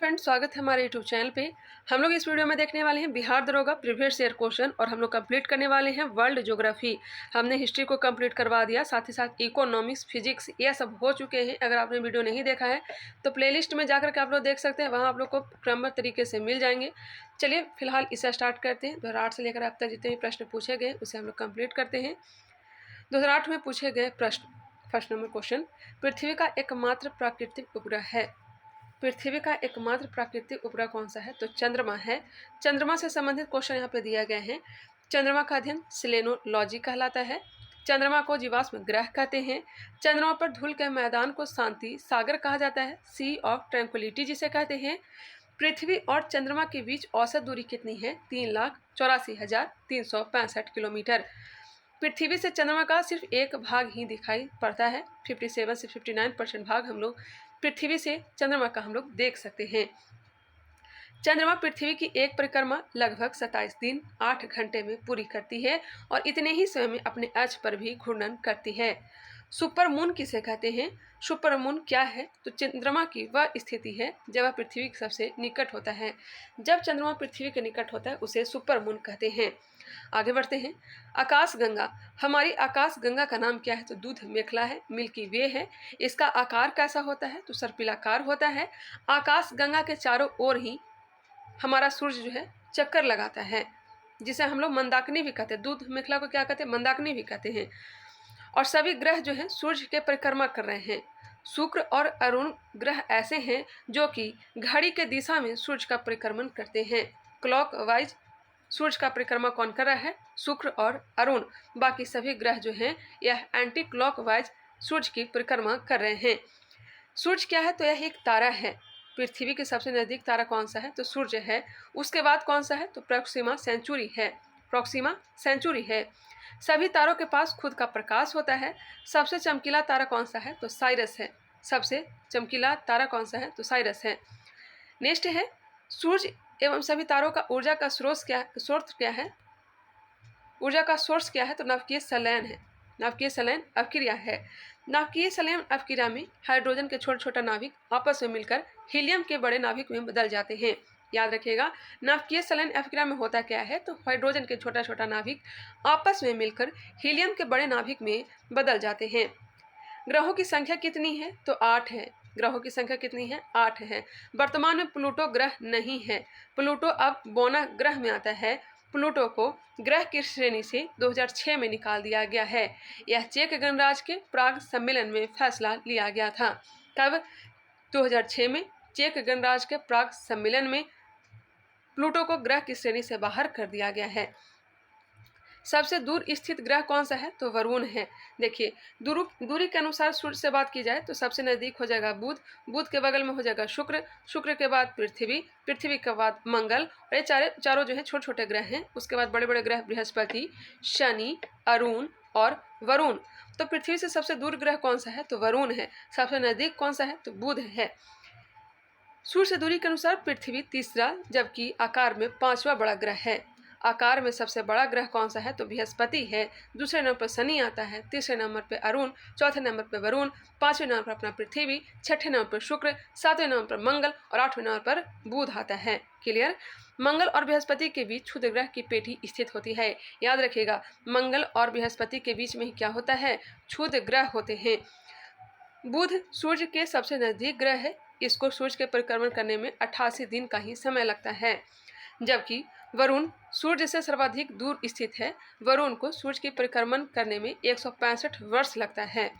Friends, स्वागत है हमारे यूट्यूब चैनल पे। हम लोग इस वीडियो में देखने वाले हैं बिहार दरोगा प्रीवियस ईयर क्वेश्चन और हम लोग कंप्लीट करने वाले हैं वर्ल्ड ज्योग्राफी। हमने हिस्ट्री को कंप्लीट करवा दिया, साथ ही साथ इकोनॉमिक्स, फिजिक्स ये सब हो चुके हैं। अगर आपने वीडियो नहीं देखा है तो प्लेलिस्ट में जाकर के आप लोग देख सकते हैं, वहाँ आप लोग को क्रमबद्ध तरीके से मिल जाएंगे। चलिए फिलहाल इसे स्टार्ट करते हैं। 2008 से लेकर अब तक जितने भी प्रश्न पूछे गए उसे हम लोग कंप्लीट करते हैं। 2008 में पूछे गए प्रश्न, फर्स्ट नंबर क्वेश्चन, पृथ्वी का एकमात्र प्राकृतिक उपग्रह है। पृथ्वी का एकमात्र प्राकृतिक उपग्रह कौन सा है? तो चंद्रमा है। चंद्रमा से संबंधित क्वेश्चन यहाँ पे दिया गया है। चंद्रमा का अध्ययन सेलेनोलॉजी कहलाता है। चंद्रमा को जीवाश्म ग्रह कहते हैं। चंद्रमा पर धूल के मैदान को शांति सागर कहा जाता है, सी ऑफ ट्रैंक्विलिटी जिसे कहते हैं। पृथ्वी और चंद्रमा के बीच औसत दूरी कितनी है? 3,84,365 किलोमीटर। पृथ्वी से चंद्रमा का सिर्फ एक भाग ही दिखाई पड़ता है। 57 से 59% भाग हम लोग पृथ्वी से चंद्रमा का हम लोग देख सकते हैं। चंद्रमा पृथ्वी की एक परिक्रमा लगभग 27 दिन 8 घंटे में पूरी करती है और इतने ही समय में अपने अक्ष पर भी घूर्णन करती है। सुपर मून किसे कहते हैं? सुपर मून क्या है? तो चंद्रमा की वह स्थिति है जब वह पृथ्वी के सबसे निकट होता है। जब चंद्रमा पृथ्वी के निकट होता है उसे सुपर मून कहते हैं। आगे बढ़ते हैं। आकाश गंगा, हमारी आकाश गंगा का नाम क्या है? तो दूध मेखला है, मिल्की वे है। इसका आकार कैसा होता है? तो सर्पिलाकार होता है। आकाश गंगा के चारों ओर ही हमारा सूर्य जो है चक्कर लगाता है, जिसे हम लोग मंदाकिनी भी कहते हैं। दूध मेखला को क्या कहते हैं? मंदाकिनी भी कहते हैं। और सभी ग्रह जो हैं सूर्य के परिक्रमा कर रहे हैं। शुक्र और अरुण ग्रह ऐसे हैं जो कि घड़ी के दिशा में सूर्य का परिक्रमण करते हैं। क्लॉक वाइज सूर्य का परिक्रमा कौन कर रहा है? शुक्र और अरुण। बाकी सभी ग्रह जो हैं यह एंटी क्लॉक वाइज सूर्य की परिक्रमा कर रहे हैं। सूर्य क्या है? तो यह एक तारा है। पृथ्वी के सबसे नज़दीक तारा कौन सा है? तो सूर्य है। उसके बाद कौन सा है? तो प्रॉक्सिमा सेंचुरी है। प्रॉक्सिमा सेंचुरी है। सभी तारों के पास खुद का प्रकाश होता है। सबसे चमकीला तारा कौन सा है? तो साइरस है। सबसे चमकीला तारा कौन सा है? तो साइरस है। नेक्स्ट है, सूर्य एवं सभी तारों का ऊर्जा का स्रोत क्या है? ऊर्जा का सोर्स क्या है? तो नाभिकीय संलयन है। नाभिकीय संलयन अवक्रिया है। नाभिकीय संलयन अवक्रिया में हाइड्रोजन के छोटे छोटा नाभिक आपस में मिलकर हीलियम के बड़े नाभिक में बदल जाते हैं। याद रखिएगा, नाभिकीय संलयन अवक्रिया में होता क्या है? तो हाइड्रोजन के छोटा छोटा नाभिक आपस में मिलकर हीलियम के बड़े नाभिक में बदल जाते हैं। ग्रहों की संख्या कितनी है? तो 8 है। ग्रहों की संख्या कितनी है? 8 है। वर्तमान में प्लूटो ग्रह नहीं है। प्लूटो अब बोना ग्रह में आता है। प्लूटो को ग्रह की श्रेणी से 2006 में निकाल दिया गया है। यह चेक गणराज्य के प्राग सम्मेलन में फैसला लिया गया था। तब 2006 में चेक गणराज्य के प्राग सम्मेलन में प्लूटो को ग्रह की श्रेणी से बाहर कर दिया गया है। सबसे दूर स्थित ग्रह कौन सा है? तो वरुण है। देखिए, दूरी के अनुसार सूर्य से बात की जाए तो सबसे नज़दीक हो जाएगा बुध, बुध के बगल में हो जाएगा शुक्र, शुक्र के बाद पृथ्वी, पृथ्वी के बाद मंगल, और ये चारों जो है छोटे छोटे ग्रह हैं। उसके बाद बड़े बड़े ग्रह बृहस्पति, शनि, अरुण और वरुण। तो पृथ्वी से सबसे दूर ग्रह कौन सा है? तो वरुण है। सबसे नज़दीक कौन सा है? तो बुध है। सूर्य से दूरी के अनुसार पृथ्वी तीसरा, जबकि आकार में 5वां बड़ा ग्रह है। आकार में सबसे बड़ा ग्रह कौन सा है? तो बृहस्पति है। दूसरे नंबर पर शनि आता है, तीसरे नंबर पर अरुण, चौथे नंबर पर वरुण, पांचवें नंबर पर अपना पृथ्वी, छठे नंबर पर शुक्र, सातवें नंबर पर मंगल और आठवें नंबर पर बुध आता है। क्लियर? मंगल और बृहस्पति के बीच क्षुद्र ग्रह की पेटी स्थित होती है। याद रखिएगा, मंगल और बृहस्पति के बीच में ही क्या होता है? क्षुद्र ग्रह होते हैं। बुध सूर्य के सबसे नज़दीक ग्रह है। इसको सूर्य के परिक्रमण करने में 88 दिन का ही समय लगता है। जबकि वरुण सूर्य से सर्वाधिक दूर स्थित है। वरुण को सूर्य के परिक्रमण करने में 165 वर्ष लगता है।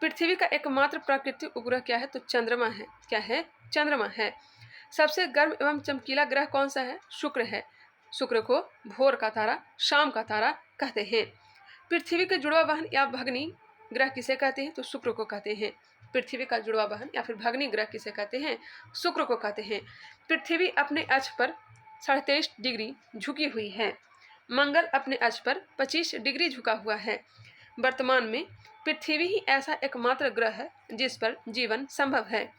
पृथ्वी का एकमात्र प्राकृतिक उपग्रह क्या है? तो चंद्रमा है। क्या है? चंद्रमा है। सबसे गर्म एवं चमकीला ग्रह कौन सा है? शुक्र है। शुक्र को भोर का तारा, शाम का तारा कहते हैं। पृथ्वी के जुड़वा वाहन या भगनी ग्रह किसे कहते हैं? तो शुक्र को कहते हैं। पृथ्वी का जुड़वा वाहन या फिर भगनी ग्रह किसे कहते हैं? शुक्र को कहते हैं। पृथ्वी अपने अक्ष पर 23.5 डिग्री झुकी हुई है। मंगल अपने अक्ष पर 25 डिग्री झुका हुआ है। वर्तमान में पृथ्वी ही ऐसा एकमात्र ग्रह है जिस पर जीवन संभव है।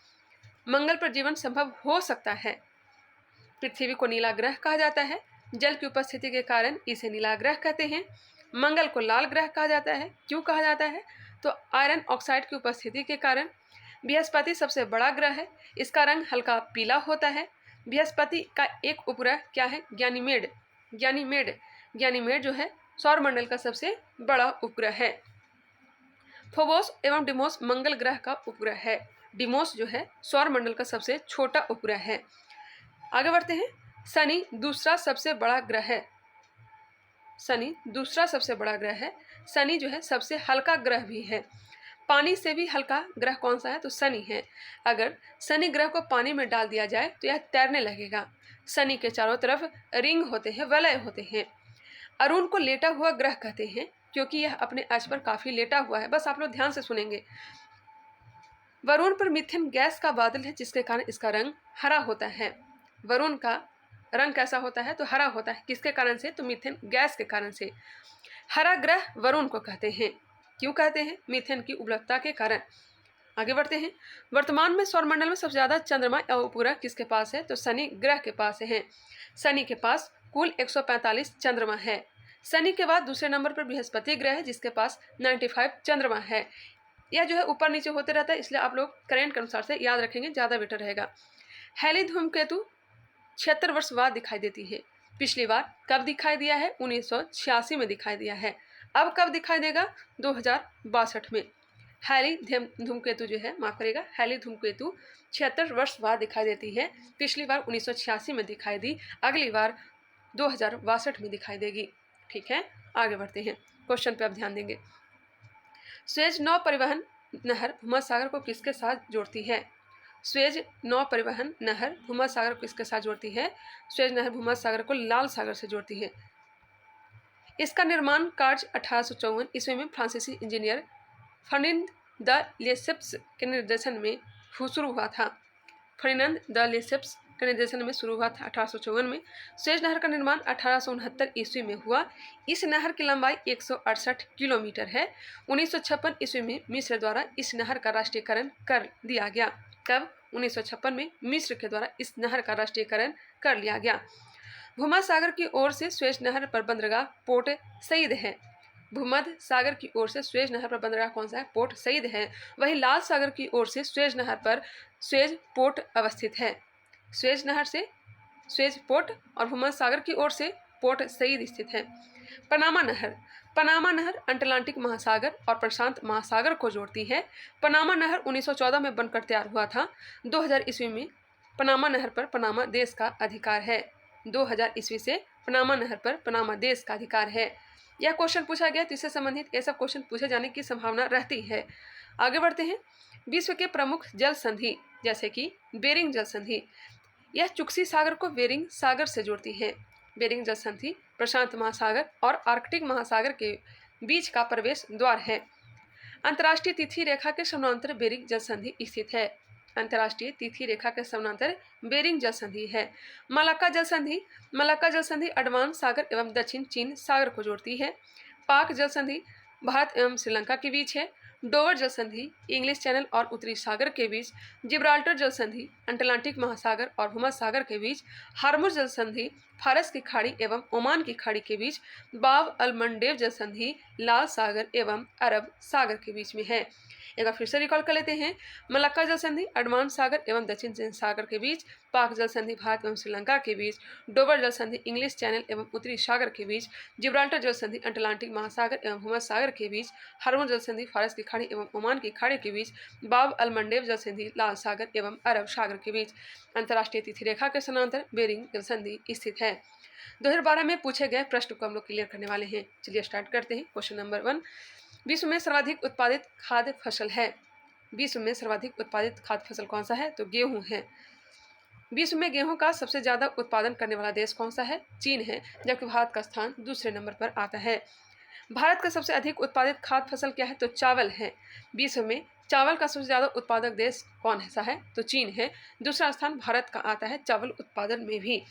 मंगल पर जीवन संभव हो सकता है। पृथ्वी को नीला ग्रह कहा जाता है। जल की उपस्थिति के कारण इसे नीला ग्रह कहते हैं। मंगल को लाल ग्रह कहा जाता है। क्यों कहा जाता है? तो आयरन ऑक्साइड की उपस्थिति के कारण। बृहस्पति सबसे बड़ा ग्रह है, इसका रंग हल्का पीला होता है। बृहस्पति का एक उपग्रह क्या है? गैनीमेड। गैनीमेड जो है सौरमंडल का सबसे बड़ा उपग्रह है। फोबोस एवं डिमोस मंगल ग्रह का उपग्रह है। डिमोस जो है सौरमंडल का सबसे छोटा उपग्रह है। आगे बढ़ते हैं। शनि दूसरा सबसे बड़ा ग्रह है। शनि दूसरा सबसे बड़ा ग्रह है। शनि जो है सबसे हल्का ग्रह भी है। पानी से भी हल्का ग्रह कौन सा है? तो शनि है। अगर शनि ग्रह को पानी में डाल दिया जाए तो यह तैरने लगेगा। शनि के चारों तरफ रिंग होते हैं, वलय होते हैं। अरुण को लेटा हुआ ग्रह कहते हैं क्योंकि यह अपने अक्ष पर काफी लेटा हुआ है। बस आप लोग ध्यान से सुनेंगे। वरुण पर मीथेन गैस का बादल है जिसके कारण इसका रंग हरा होता है। वरुण का रंग कैसा होता है? तो हरा होता है। किसके कारण से? तो मीथेन गैस के कारण से। हरा ग्रह वरुण को कहते हैं। क्यों कहते हैं? मीथेन की उपलब्धता के कारण। आगे बढ़ते हैं। वर्तमान में सौरमंडल में सबसे ज्यादा चंद्रमा या उपग्रह किसके पास है? तो शनि ग्रह के पास है। शनि के पास कुल 145 चंद्रमा है। शनि के बाद दूसरे नंबर पर बृहस्पति ग्रह है जिसके पास 95 चंद्रमा है। यह जो है ऊपर नीचे होते रहता है, इसलिए आप लोग करंट के अनुसार से याद रखेंगे, ज्यादा बेटर रहेगा। हैली धूमकेतु 76 वर्ष बाद दिखाई देती है। पिछली बार कब दिखाई दिया है? 1986 में दिखाई दिया है। अब कब दिखाई देगा? 2062 में। हैली धूमकेतु जो है, माफ करेगा, हैली धूमकेतु 76 वर्ष बाद दिखाई देती है। पिछली बार 1986 में दिखाई दी, अगली बार 2062 में दिखाई देगी। ठीक है, आगे बढ़ते हैं। क्वेश्चन पे आप ध्यान देंगे। स्वेज नौ परिवहन नहर भूमध्य सागर को किसके साथ जोड़ती है? स्वेज नौ परिवहन नहर भूमध्य सागर को किसके साथ जोड़ती है? स्वेज नहर भूमध्य सागर को लाल सागर से जोड़ती है। इसका निर्माण कार्य 1854 ईस्वी में फ्रांसीसी इंजीनियर फर्डिनांड द लेसेप्स के निर्देशन में शुरू हुआ था। फर्डिनांड द लेसेप्स के निर्देशन में शुरू हुआ था 1854 में। स्वेज नहर का निर्माण 1869 ईस्वी में हुआ। इस नहर की लंबाई 168 किलोमीटर है। 1956 ईस्वी में मिस्र द्वारा इस नहर का राष्ट्रीयकरण कर दिया गया। कब? 1956 में मिस्र के द्वारा इस नहर का राष्ट्रीयकरण कर लिया गया। भूमध्य सागर की ओर से स्वेज नहर पर बंदरगाह पोर्ट सईद है। भूमध्य सागर की ओर से स्वेज नहर पर बंदरगाह कौन सा है? पोर्ट सईद है। वही लाल सागर की ओर से स्वेज नहर पर स्वेज पोर्ट अवस्थित है। स्वेज नहर से स्वेज पोर्ट और भूमध्य सागर की ओर से पोर्ट सईद स्थित है। पनामा नहर। पनामा नहर अटलांटिक महासागर और प्रशांत महासागर को जोड़ती है। पनामा नहर 1914 में बनकर तैयार हुआ था। 2000 ईस्वी में पनामा नहर पर पनामा देश का अधिकार है। 2000 ईस्वी से पनामा नहर पर पनामा देश का अधिकार है। यह क्वेश्चन पूछा गया तो इससे संबंधित ऐसा क्वेश्चन पूछे जाने की संभावना रहती है। आगे बढ़ते हैं। विश्व के प्रमुख जल संधि जैसे कि बेरिंग जल संधि, यह चुक्सी सागर को बेरिंग सागर से जोड़ती है। बेरिंग जल संधि प्रशांत महासागर और आर्कटिक महासागर के बीच का प्रवेश द्वार है। अंतर्राष्ट्रीय तिथि रेखा के समानांतर बेरिंग जल संधि स्थित है। अंतर्राष्ट्रीय तिथि रेखा के समानांतर बेरिंग जल संधि है। मलाक्का जल संधि। मलाक्का जल संधि अडमान सागर एवं दक्षिण चीन सागर को जोड़ती है। पाक जल संधि भारत एवं श्रीलंका के बीच है। डोवर जल संधि इंग्लिश चैनल और उत्तरी सागर के बीच। जिब्राल्टर जल संधि अटलांटिक महासागर और भूमध्य सागर के बीच। हार्मुज जल संधि फारस की खाड़ी एवं ओमान की खाड़ी के बीच। बाब अल मंडेब जल संधि लाल सागर एवं अरब सागर के बीच में है। एक बार फिर से रिकॉल कर लेते हैं। मलाक्का जल संधि अडमान सागर एवं दक्षिण चीन सागर के बीच। पाक जल संधि भारत एवं श्रीलंका के बीच। डोवर जल संधि इंग्लिश चैनल एवं उत्तरी सागर के बीच। जिब्राल्टर जल संधि अटलांटिक महासागर एवं भूमध्य सागर के बीच। हार्मुज जल संधि फारस की खाड़ी एवं ओमान की खाड़ी के बीच। बाब अल मंडेब जल संधि लाल सागर एवं अरब सागर के बीच। अंतर्राष्ट्रीय तिथि रेखा के समानांतर बेरिंग जल संधि स्थित है। 2012 में पूछे गए प्रश्न को हम लोग क्लियर करने वाले हैं। चलिए स्टार्ट करते हैं। क्वेश्चन नंबर 1, विश्व में सर्वाधिक उत्पादित खाद्य फसल है। विश्व में सर्वाधिक उत्पादित खाद्य फसल कौन सा है? तो गेहूं है। विश्व में गेहूं का सबसे ज्यादा उत्पादन करने वाला देश कौन सा है? चीन है, जबकि भारत का स्थान दूसरे नंबर पर आता है। भारत का सबसे अधिक उत्पादित खाद्य फसल क्या है? तो चावल है। विश्व में चावल का सबसे ज्यादा उत्पादक देश कौन सा है? तो चीन है। दूसरा स्थान भारत का आता है चावल उत्पादन में भी।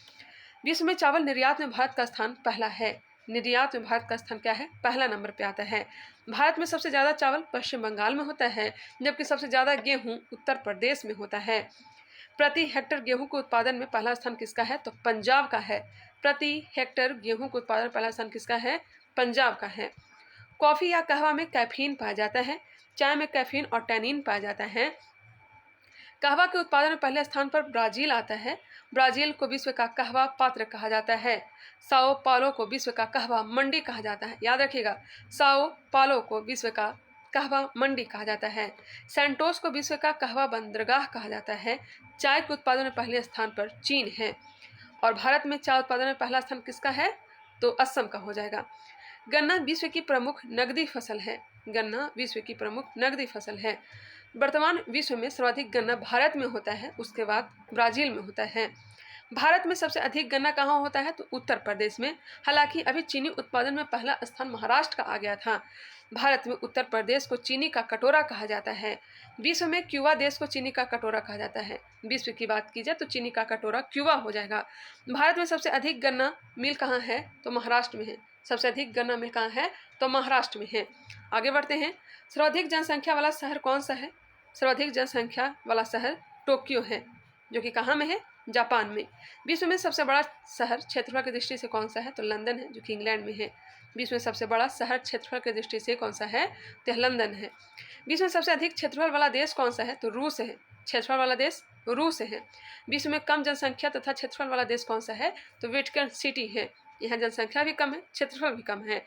विश्व में चावल निर्यात में भारत का स्थान पहला है। निर्यात में भारत का स्थान क्या है? पहला नंबर पे आता है। भारत में सबसे ज्यादा चावल पश्चिम बंगाल में होता है, जबकि सबसे ज्यादा गेहूं उत्तर प्रदेश में होता है। प्रति हेक्टर गेहूं के उत्पादन में पहला स्थान किसका है? तो पंजाब का है। प्रति हेक्टर गेहूं के उत्पादन पहला स्थान किसका है? पंजाब का है। कॉफी या कहवा में कैफीन पाया जाता है। चाय में कैफीन और टैनिन पाया जाता है। कहवा के उत्पादन में पहले स्थान पर ब्राजील आता है। ब्राजील को विश्व का कहवा पात्र कहा जाता है। साओ पालो को विश्व का कहवा मंडी कहा जाता है। याद रखिएगा, साओ पालो को विश्व का कहवा मंडी कहा जाता है। सैंटोस को विश्व का कहवा बंदरगाह कहा जाता है। चाय के उत्पादन में पहले स्थान पर चीन है। और भारत में चाय उत्पादन में पहला स्थान किसका है? तो असम का हो जाएगा। गन्ना विश्व की प्रमुख नकदी फसल है। गन्ना विश्व की प्रमुख नकदी फसल है। वर्तमान विश्व में सर्वाधिक गन्ना भारत में होता है, उसके बाद ब्राजील में होता है। भारत में सबसे अधिक गन्ना कहाँ होता है? तो उत्तर प्रदेश में। हालांकि अभी चीनी उत्पादन में पहला स्थान महाराष्ट्र का आ गया था। भारत में उत्तर प्रदेश को चीनी का कटोरा कहा जाता है। विश्व में क्यूबा देश को चीनी का कटोरा कहा जाता है। विश्व की बात की जाए तो चीनी का कटोरा क्यूबा हो जाएगा। भारत में सबसे अधिक गन्ना मिल कहाँ है? तो महाराष्ट्र में है। सबसे अधिक गन्ना मिल कहाँ है? तो महाराष्ट्र में है। आगे बढ़ते हैं। सर्वाधिक जनसंख्या वाला शहर कौन सा है? सर्वाधिक जनसंख्या वाला शहर टोक्यो है, जो कि कहाँ में है? जापान में। विश्व में सबसे बड़ा शहर क्षेत्रफल की दृष्टि से कौन सा है? तो लंदन है, जो कि इंग्लैंड में है। विश्व में सबसे बड़ा शहर क्षेत्रफल की दृष्टि से कौन सा है? तो लंदन है। विश्व में सबसे अधिक क्षेत्रफल वाला देश कौन सा है? तो रूस है। क्षेत्रफल वाला देश रूस है। विश्व में कम जनसंख्या तथा क्षेत्रफल वाला देश कौन सा है? तो वेटिकन सिटी है। यहाँ जनसंख्या भी कम है, क्षेत्रफल भी कम है।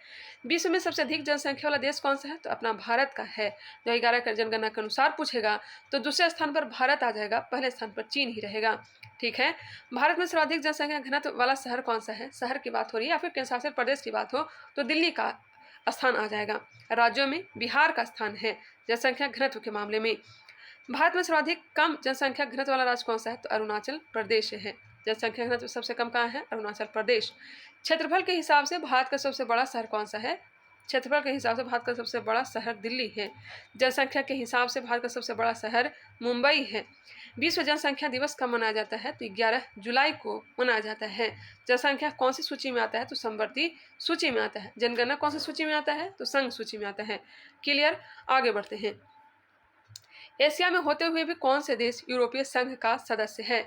विश्व में सबसे अधिक जनसंख्या वाला देश कौन सा है? तो अपना भारत का है। 2011 का जनगणना के अनुसार पूछेगा तो दूसरे स्थान पर भारत आ जाएगा, पहले स्थान पर चीन ही रहेगा। ठीक है। भारत में सर्वाधिक जनसंख्या घनत्व वाला शहर कौन सा है? शहर की बात हो रही है या फिर केंद्र शासित प्रदेश की बात हो तो दिल्ली का स्थान आ जाएगा। राज्यों में बिहार का स्थान है जनसंख्या घनत्व के मामले में। भारत में सर्वाधिक कम जनसंख्या घनत्व वाला राज्य कौन सा है? तो अरुणाचल प्रदेश है। जनसंख्या घनत्व सबसे कम कहाँ है? अरुणाचल प्रदेश। क्षेत्रफल के हिसाब से भारत का सबसे बड़ा शहर कौन सा है? क्षेत्रफल के हिसाब से भारत का सबसे बड़ा शहर दिल्ली है। जनसंख्या के हिसाब से भारत का सबसे बड़ा शहर मुंबई है। विश्व जनसंख्या दिवस कब मनाया जाता है? तो 11 जुलाई को मनाया जाता है। जनसंख्या कौन सी सूची में आता है? तो समवर्ती सूची में आता है। जनगणना कौन सी सूची में आता है? तो संघ सूची में आता है। क्लियर। आगे बढ़ते हैं। एशिया में होते हुए भी कौन से देश यूरोपीय संघ का सदस्य है?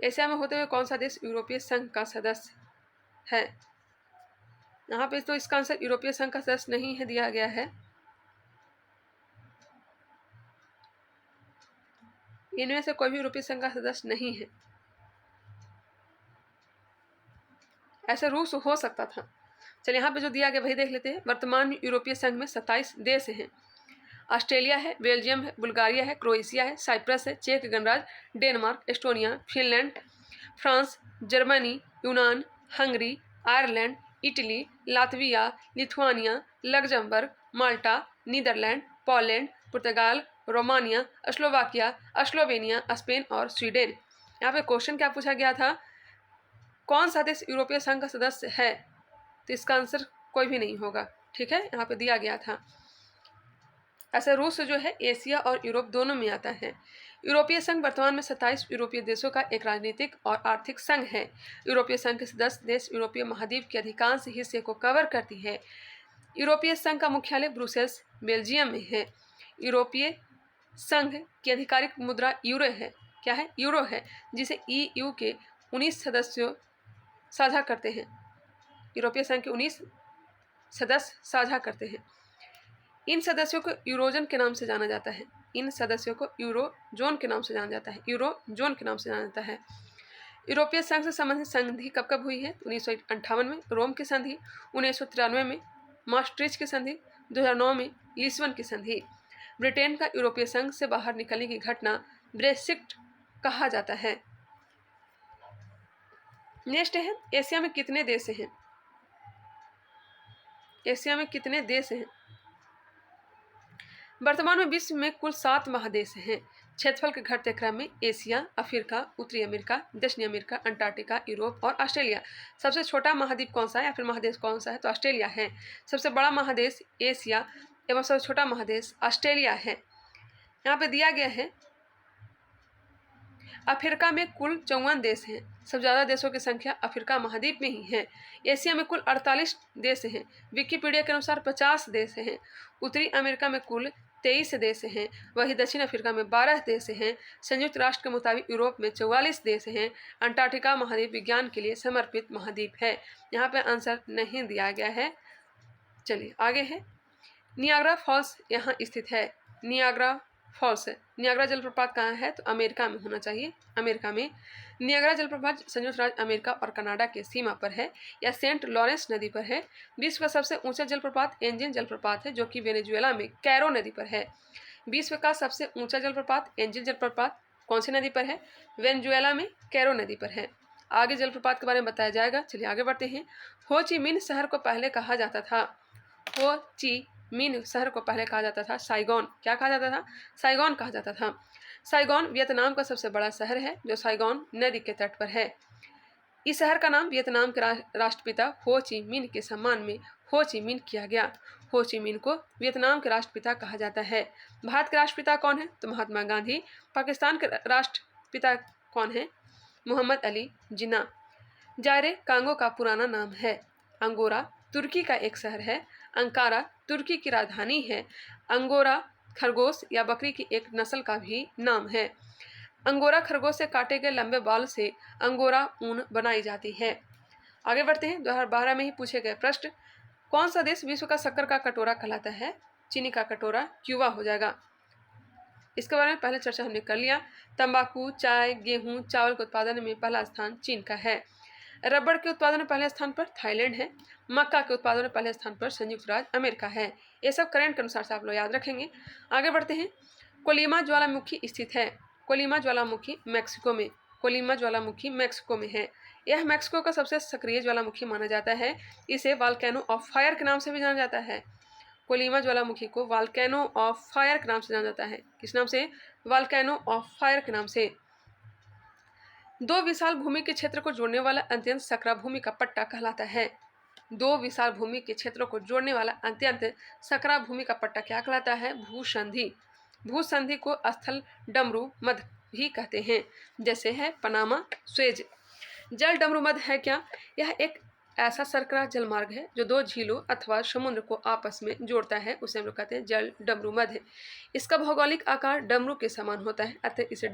एशिया में होते हुए कौन सा देश यूरोपीय संघ का सदस्य है? यहाँ पे तो इसका आंसर यूरोपीय संघ का सदस्य नहीं है दिया गया है। इनमें से कोई भी यूरोपीय संघ का सदस्य नहीं है। ऐसे रूस हो सकता था। चलिए यहाँ पे जो दिया गया वही देख लेते हैं। वर्तमान यूरोपीय संघ में 27 देश हैं। ऑस्ट्रेलिया है, बेल्जियम है, बुल्गारिया है, क्रोएशिया है, साइप्रस है, चेक गणराज्य, Denmark, Estonia, Finland, France, Germany, यूनान, Hungary, Ireland, Italy, Latvia, Lithuania, Luxembourg, Malta, Netherland, Poland, पुर्तगाल, रोमानिया, स्लोवाकिया, स्लोवेनिया, स्पेन और स्वीडन। यहाँ पे क्वेश्चन क्या पूछा गया था? कौन सा देश यूरोपीय संघ का सदस्य है? तो इसका आंसर कोई भी नहीं होगा। ठीक है, यहाँ पे दिया गया था। ऐसा रूस जो है एशिया और यूरोप दोनों में आता है। यूरोपीय संघ वर्तमान में 27 यूरोपीय देशों का एक राजनीतिक और आर्थिक संघ है। यूरोपीय संघ के सदस्य देश यूरोपीय महाद्वीप के अधिकांश हिस्से को कवर करती है। यूरोपीय संघ का मुख्यालय ब्रुसेल्स बेल्जियम में है। यूरोपीय संघ की आधिकारिक मुद्रा यूरो है। क्या है? यूरो है, जिसे EU के 19 सदस्यों साझा करते हैं। यूरोपीय संघ के 19 सदस्य साझा करते हैं। इन सदस्यों को यूरोजन के नाम से जाना जाता है। इन सदस्यों को यूरो जोन के नाम से जाना जाता है। यूरो जोन के नाम से जाना जाता है। यूरोपीय संघ से संबंधित संधि कब कब हुई है? 1958 में रोम की संधि, 1993 में maastricht की संधि, 2009 में लिस्बन की संधि। ब्रिटेन का यूरोपीय संघ से बाहर निकलने की घटना ब्रेक्सिट कहा जाता है। नेक्स्ट है, एशिया में कितने देश हैं? एशिया में कितने देश हैं? वर्तमान में विश्व में कुल 7 महादेश हैं। क्षेत्रफल के घटते क्रम में एशिया, अफ्रीका, उत्तरी अमेरिका, दक्षिणी अमेरिका, अंटार्कटिका, यूरोप और ऑस्ट्रेलिया। सबसे छोटा महाद्वीप कौन सा है या फिर महादेश कौन सा है? तो ऑस्ट्रेलिया है। सबसे बड़ा महादेश एशिया एवं सबसे छोटा महादेश ऑस्ट्रेलिया है। यहाँ पे दिया गया है अफ्रीका में कुल 54 देश हैं। सबसे ज़्यादा देशों की संख्या अफ्रीका महाद्वीप में ही है। एशिया में कुल 48 देश हैं। विकिपीडिया के अनुसार 50 देश हैं। उत्तरी अमेरिका में कुल 23 देश हैं। वहीं दक्षिण अफ्रीका में 12 देश हैं। संयुक्त राष्ट्र के मुताबिक यूरोप में 44 देश हैं। अंटार्कटिका महाद्वीप विज्ञान के लिए समर्पित महाद्वीप है। यहाँ पे आंसर नहीं दिया गया है। चलिए आगे है। नियाग्रा फॉल्स यहाँ स्थित है। नियाग्रा फॉल्स है। नियाग्रा जलप्रपात कहाँ है? तो अमेरिका में होना चाहिए, अमेरिका में। नियाग्रा जलप्रपात संयुक्त राज्य अमेरिका और कनाडा के सीमा पर है या सेंट लॉरेंस नदी पर है। विश्व का सबसे ऊंचा जलप्रपात एंजिन जलप्रपात है जो कि वेनेजुएला में कैरो नदी पर है। विश्व का सबसे ऊंचा जलप्रपात एंजिन जलप्रपात कौन सी नदी पर है? वेनेजुएला में कैरो नदी पर है। आगे जलप्रपात के बारे में बताया जाएगा। चलिए आगे बढ़ते हैं। हो ची मिन्ह शहर को पहले कहा जाता था, हो ची मिन्ह शहर को पहले कहा जाता था साइगोन। क्या कहा जाता था? साइगोन कहा जाता था। साइगोन वियतनाम का सबसे बड़ा शहर है जो साइगोन नदी के तट पर है। इस शहर का नाम वियतनाम के राष्ट्रपिता हो ची मिन्ह के सम्मान में हो ची मिन्ह किया गया। हो ची मिन्ह को वियतनाम के राष्ट्रपिता कहा जाता है। भारत के राष्ट्रपिता कौन है? तो महात्मा गांधी। पाकिस्तान के राष्ट्रपिता कौन है? मोहम्मद अली जिन्ना। जायरे कांगो का पुराना नाम है। अंगोरा तुर्की का एक शहर है। अंकारा तुर्की की राजधानी है। अंगोरा खरगोश या बकरी की एक नस्ल का भी नाम है। अंगोरा खरगोश से काटे गए लंबे बाल से अंगोरा ऊन बनाई जाती है। आगे बढ़ते हैं। 2012 में ही पूछे गए प्रश्न। कौन सा देश विश्व का शक्कर का कटोरा कहलाता है? चीनी का कटोरा क्यूबा हो जाएगा। इसके बारे में पहले चर्चा हमने कर लिया। तंबाकू, चाय, गेहूं, चावल के उत्पादन में पहला स्थान चीन का है। रबड़ के उत्पादन में पहले स्थान पर थाईलैंड है। मक्का के उत्पादन में पहले स्थान पर संयुक्त राज्य अमेरिका है। ये सब करंट के अनुसार से आप लोग याद रखेंगे। आगे बढ़ते हैं। कोलिमा ज्वालामुखी स्थित है। कोलिमा ज्वालामुखी मैक्सिको में। कोलिमा ज्वालामुखी मैक्सिको में है। यह मैक्सिको का सबसे सक्रिय ज्वालामुखी माना जाता है। इसे वाल्केनो ऑफ फायर के नाम से भी जाना जाता है। कोलिमा ज्वालामुखी को वाल्केनो ऑफ फायर के नाम से जाना जाता है। किस नाम से? वाल्केनो ऑफ फायर के नाम से। दो विशाल भूमि के क्षेत्र को जोड़ने वाला अत्यंत सकरा भूमि का पट्टा कहलाता है। दो विशाल भूमि के क्षेत्रों को जोड़ने वाला अत्यंत सकरा भूमि का पट्टा क्या कहलाता है? भूसंधि। भूसंधि को स्थल डमरू मध्य भी कहते हैं, जैसे है पनामा, स्वेज। जल डमरू मध्य है क्या? यह एक ऐसा सरकरा जलमार्ग है जो दो झीलों अथवा समुद्र को आपस में जोड़ता है, उसे हम लोग कहते हैं जल डमरू मध्य। इसका भौगोलिक आकार डमरू के समान होता है, अतः इसे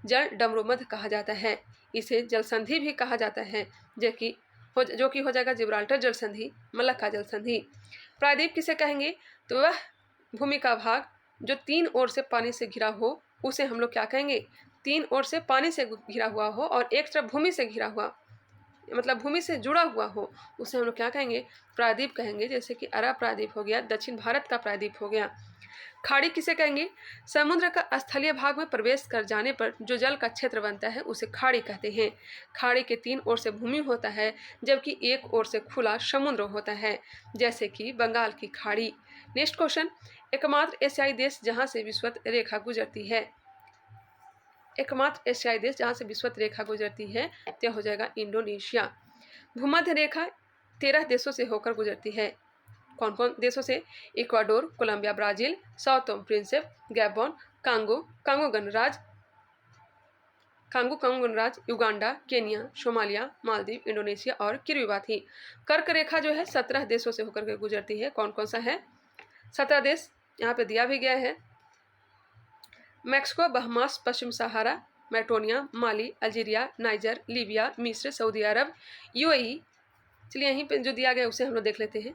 जल डमरू मध्य कहा जाता है। इसे जल संधि भी कहा जाता है, जो कि हो जाएगा जिब्राल्टर जल संधि, मलक्का जल संधि। प्रायद्वीप किसे कहेंगे? तो वह भूमि का भाग जो तीन ओर से पानी से घिरा हो उसे हम लोग क्या कहेंगे? तीन ओर से पानी से घिरा हुआ हो और एक तरफ भूमि से घिरा हुआ, मतलब भूमि से जुड़ा हुआ हो, उसे हम लोग क्या कहेंगे? प्रायद्वीप कहेंगे। जैसे कि अरब प्रायद्वीप हो गया, दक्षिण भारत का प्रायद्वीप हो गया। खाड़ी किसे कहेंगे? समुद्र का स्थलीय भाग में प्रवेश कर जाने पर जो जल का क्षेत्र बनता है उसे खाड़ी कहते हैं। खाड़ी के तीन ओर से भूमि होता है जबकि एक ओर से खुला समुद्र होता है, जैसे कि बंगाल की खाड़ी। Next question. एकमात्र एशियाई देश जहाँ से विषुवत रेखा गुजरती है। एकमात्र एशियाई देश जहाँ से विषुवत रेखा गुजरती है तो हो जाएगा इंडोनेशिया। भूमध्य रेखा 13 देशों से होकर गुजरती है। कौन कौन देशों से? Ecuador, Colombia, Brazil, Sao Tome Principe, Gabon, Congo गणराज्य, Uganda, Kenya, Somalia, Maldives, Indonesia और किरिबाती। कर्क रेखा जो है 17 देशों से होकर के गुजरती है। कौन कौन सा है? 17 देश यहाँ पे दिया भी गया है। मैक्सिको, बहमास, पश्चिम सहारा, Mauritania, Mali, Algeria, Niger, Libya, मिस्र, सऊदी अरब, यूएई। चलिए यहीं पे जो दिया गया उसे हम लोग देख लेते हैं।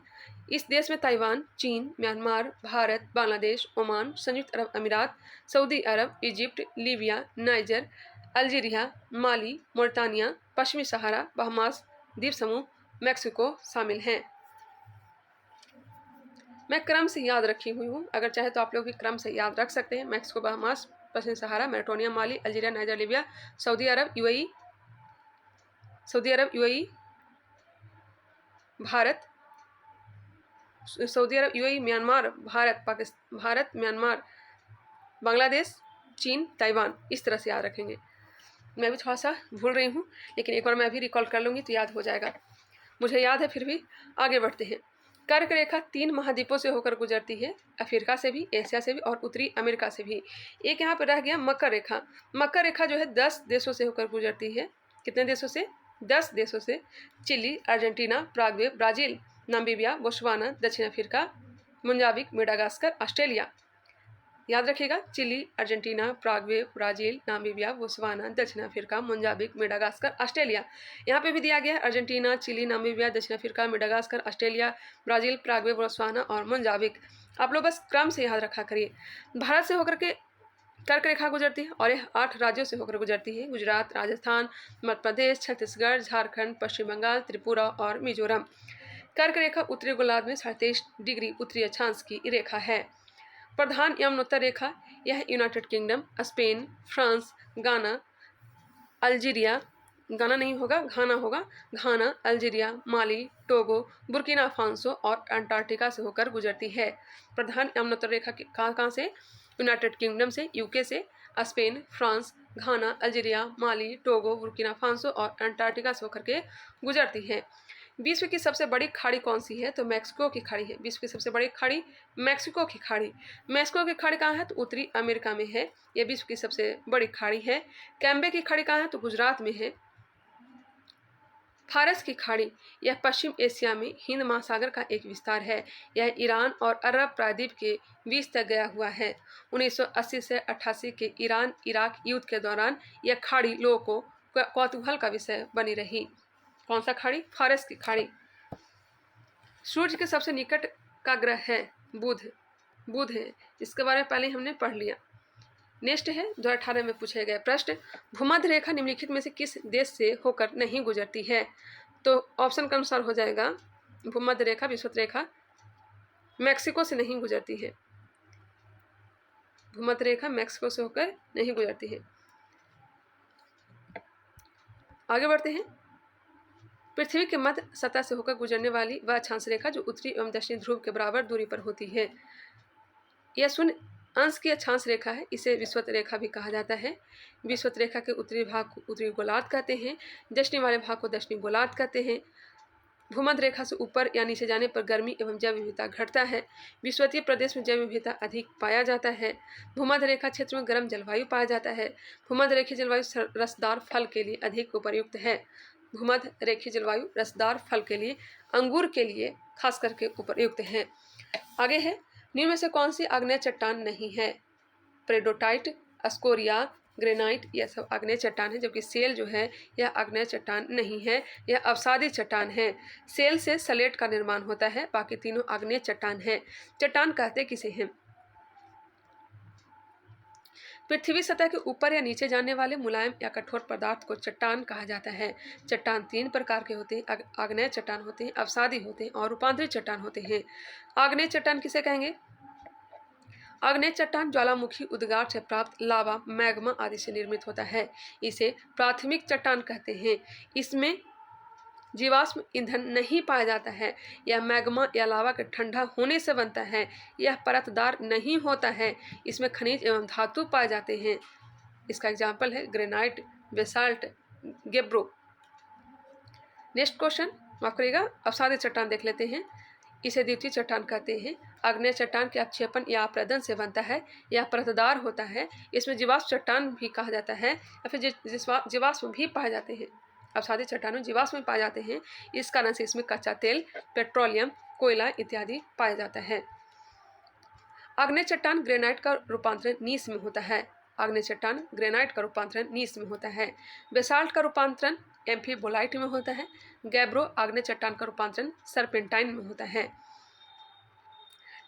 इस देश में ताइवान, चीन, म्यांमार, भारत, बांग्लादेश, ओमान, संयुक्त अरब अमीरात, सऊदी अरब, इजिप्ट, लीबिया, नाइजर, अल्जीरिया, माली, मोरितानिया, पश्चिमी सहारा, बहमास द्वीप समूह, मैक्सिको शामिल हैं। मैं क्रम से याद रखी हुई हूँ, अगर चाहे तो आप लोग भी क्रम से याद रख सकते हैं। मैक्सिको, बहमास, पश्चिमी Sahara, Mauritania, Mali, Algeria, Niger, Libya, Saudi Arab, UAE, Bharat, Saudi Arab, UAE, Myanmar, Bharat, Myanmar, Bangladesh, चीन, ताइवान। इस तरह से याद रखेंगे। मैं भी थोड़ा सा भूल रही हूँ, लेकिन एक बार मैं भी रिकॉल कर लूँगी तो याद हो जाएगा। मुझे याद है, फिर भी आगे बढ़ते हैं। कर्क रेखा 3 महाद्वीपों से होकर गुजरती है, अफ्रीका से भी, एशिया से भी और उत्तरी अमेरिका से भी। एक यहाँ पर रह गया मकर रेखा। मकर रेखा जो है 10 देशों से होकर गुजरती है। कितने देशों से? 10 देशों से। Chile, Argentina, Paraguay, Brazil, Namibia, Botswana, दक्षिण अफ्रीका, मोजाम्बिक, मेडागास्कर, ऑस्ट्रेलिया। याद रखिएगा, Chile, Argentina, Paraguay, Brazil, Namibia, Botswana, दक्षिण अफ्रीका, मोजाम्बिक, मेडागास्कर, ऑस्ट्रेलिया। यहाँ पे भी दिया गया है अर्जेंटीना, चिली, नामीबिया, दक्षिण Africa, Madagascar, Australia, Brazil, Paraguay, Botswana और मोजाम्बिक। आप लोग बस क्रम से याद रखा करिए। भारत से होकर के कर्क रेखा गुजरती है और यह 8 राज्यों से होकर गुजरती है। गुजरात, राजस्थान, मध्य प्रदेश, छत्तीसगढ़, झारखंड, पश्चिम बंगाल, त्रिपुरा और मिजोरम। कर्क रेखा उत्तरी गोलार्ध में 23.5 डिग्री उत्तरी अक्षांश की रेखा है। प्रधान यमुनोत्तर रेखा यह यूनाइटेड किंगडम, स्पेन, फ्रांस, गाना, अल्जीरिया, गाना नहीं होगा, घाना होगा, घाना, अल्जीरिया, माली, टोगो, बुर्किना फासो और अंटार्कटिका से होकर गुजरती है। प्रधान यमुनोत्तर रेखा कहाँ से? यूनाइटेड किंगडम से, यूके से, स्पेन, फ्रांस, घाना, अल्जीरिया, माली, टोगो, बुर्किना फासो और अंटार्कटिका से होकर के गुजरती है। विश्व की सबसे बड़ी खाड़ी कौन सी है? तो मैक्सिको की खाड़ी है। विश्व की सबसे बड़ी खाड़ी मैक्सिको की खाड़ी। मैक्सिको की खाड़ी कहाँ है? तो उत्तरी अमेरिका में है। यह विश्व की सबसे बड़ी खाड़ी है। कैम्बे की खाड़ी कहाँ है? तो गुजरात में है। फारस की खाड़ी यह पश्चिम एशिया में हिंद महासागर का एक विस्तार है। यह ईरान और अरब प्रायद्वीप के बीच तक गया हुआ है। 1980 से 88 के ईरान इराक युद्ध के दौरान यह खाड़ी लोगों को कौतूहल का विषय बनी रही। कौन सा खाड़ी? फारस की खाड़ी। सूर्य के सबसे निकट का ग्रह है बुध। बुध है, इसके बारे में पहले हमने पढ़ लिया। नेक्स्ट है 2018 में पूछे गए प्रश्न, भूमध्य रेखा निम्नलिखित में से किस देश से होकर नहीं गुजरती है? तो ऑप्शन के अनुसार हो जाएगा भूमध्य रेखा, विषुवत रेखा मैक्सिको से नहीं गुजरती है। भूमध्य रेखा मैक्सिको से होकर नहीं गुजरती है। आगे बढ़ते हैं। पृथ्वी के मध्य सतह से होकर गुजरने वाली वह अक्षांश रेखा जो उत्तरी एवं दक्षिणी ध्रुव के बराबर दूरी पर होती है, यह शून्य अंश की अक्षांश रेखा है। इसे विषुवत रेखा भी कहा जाता है। विषुवत रेखा के उत्तरी भाग को उत्तरी गोलार्ध कहते हैं, दक्षिणी वाले भाग को दक्षिणी गोलार्ध कहते हैं। भूमध्य रेखा से ऊपर या नीचे जाने पर गर्मी एवं जैव विविधता घटता है। विषुवतीय प्रदेश में जैव विविधता अधिक पाया जाता है। भूमध्य रेखा क्षेत्र में गर्म जलवायु पाया जाता है। भूमध्य रेखीय जलवायु रसदार फल के लिए अधिक उपयुक्त है। भूमध्य रेखीय जलवायु रसदार फल के लिए, अंगूर के लिए खास करके उपयुक्त है। आगे है, निम्न में से कौन सी आग्नेय चट्टान नहीं है? पेडोटाइट, स्कोरिया, ग्रेनाइट, यह सब आग्नेय चट्टान है, जबकि सेल जो है यह आग्नेय चट्टान नहीं है, यह अवसादी चट्टान है। सेल से सलेट का निर्माण होता है, बाकी तीनों आग्नेय चट्टान है। चट्टान कहते किसे हैं? पृथ्वी सतह के ऊपर या नीचे जाने वाले मुलायम या कठोर पदार्थ को चट्टान कहा जाता है। चट्टान 3 प्रकार के होते हैं, आग्नेय चट्टान होते हैं, अवसादी होते हैं और रूपांतरित चट्टान होते हैं। आग्नेय चट्टान किसे कहेंगे? आग्नेय चट्टान ज्वालामुखी उद्गार से प्राप्त लावा, मैग्मा आदि से निर्मित होता है। इसे प्राथमिक चट्टान कहते हैं। इसमें जीवाश्म ईंधन नहीं पाया जाता है। यह मैग्मा या लावा के ठंडा होने से बनता है। यह परतदार नहीं होता है। इसमें खनिज एवं धातु पाए जाते हैं। इसका एग्जाम्पल है ग्रेनाइट, बेसाल्ट, गेब्रो। नेक्स्ट क्वेश्चन माफ करिएगा, अवसादी चट्टान देख लेते हैं। इसे द्वितीय चट्टान कहते हैं। आग्नेय चट्टान के अपक्षेपण या अपरदन से बनता है। यह परतदार होता है। इसमें जीवाश्म चट्टान भी कहा जाता है या फिर जीवाश्म भी पाए जाते हैं। अवसादी चट्टानों जीवाश्म में पाए जाते हैं। इस कारण से इसमें कच्चा तेल, पेट्रोलियम, कोयला इत्यादि पाया जाता है। आग्नेय चट्टान ग्रेनाइट का रूपांतरण नीस में होता है। आग्नेय चट्टान ग्रेनाइट का रूपांतरण नीस में होता है। बेसाल्ट का रूपांतरण एम्फीबोलाइट में होता है। गैब्रो आग्नेय चट्टान का रूपांतरण सर्पेंटाइन में होता है।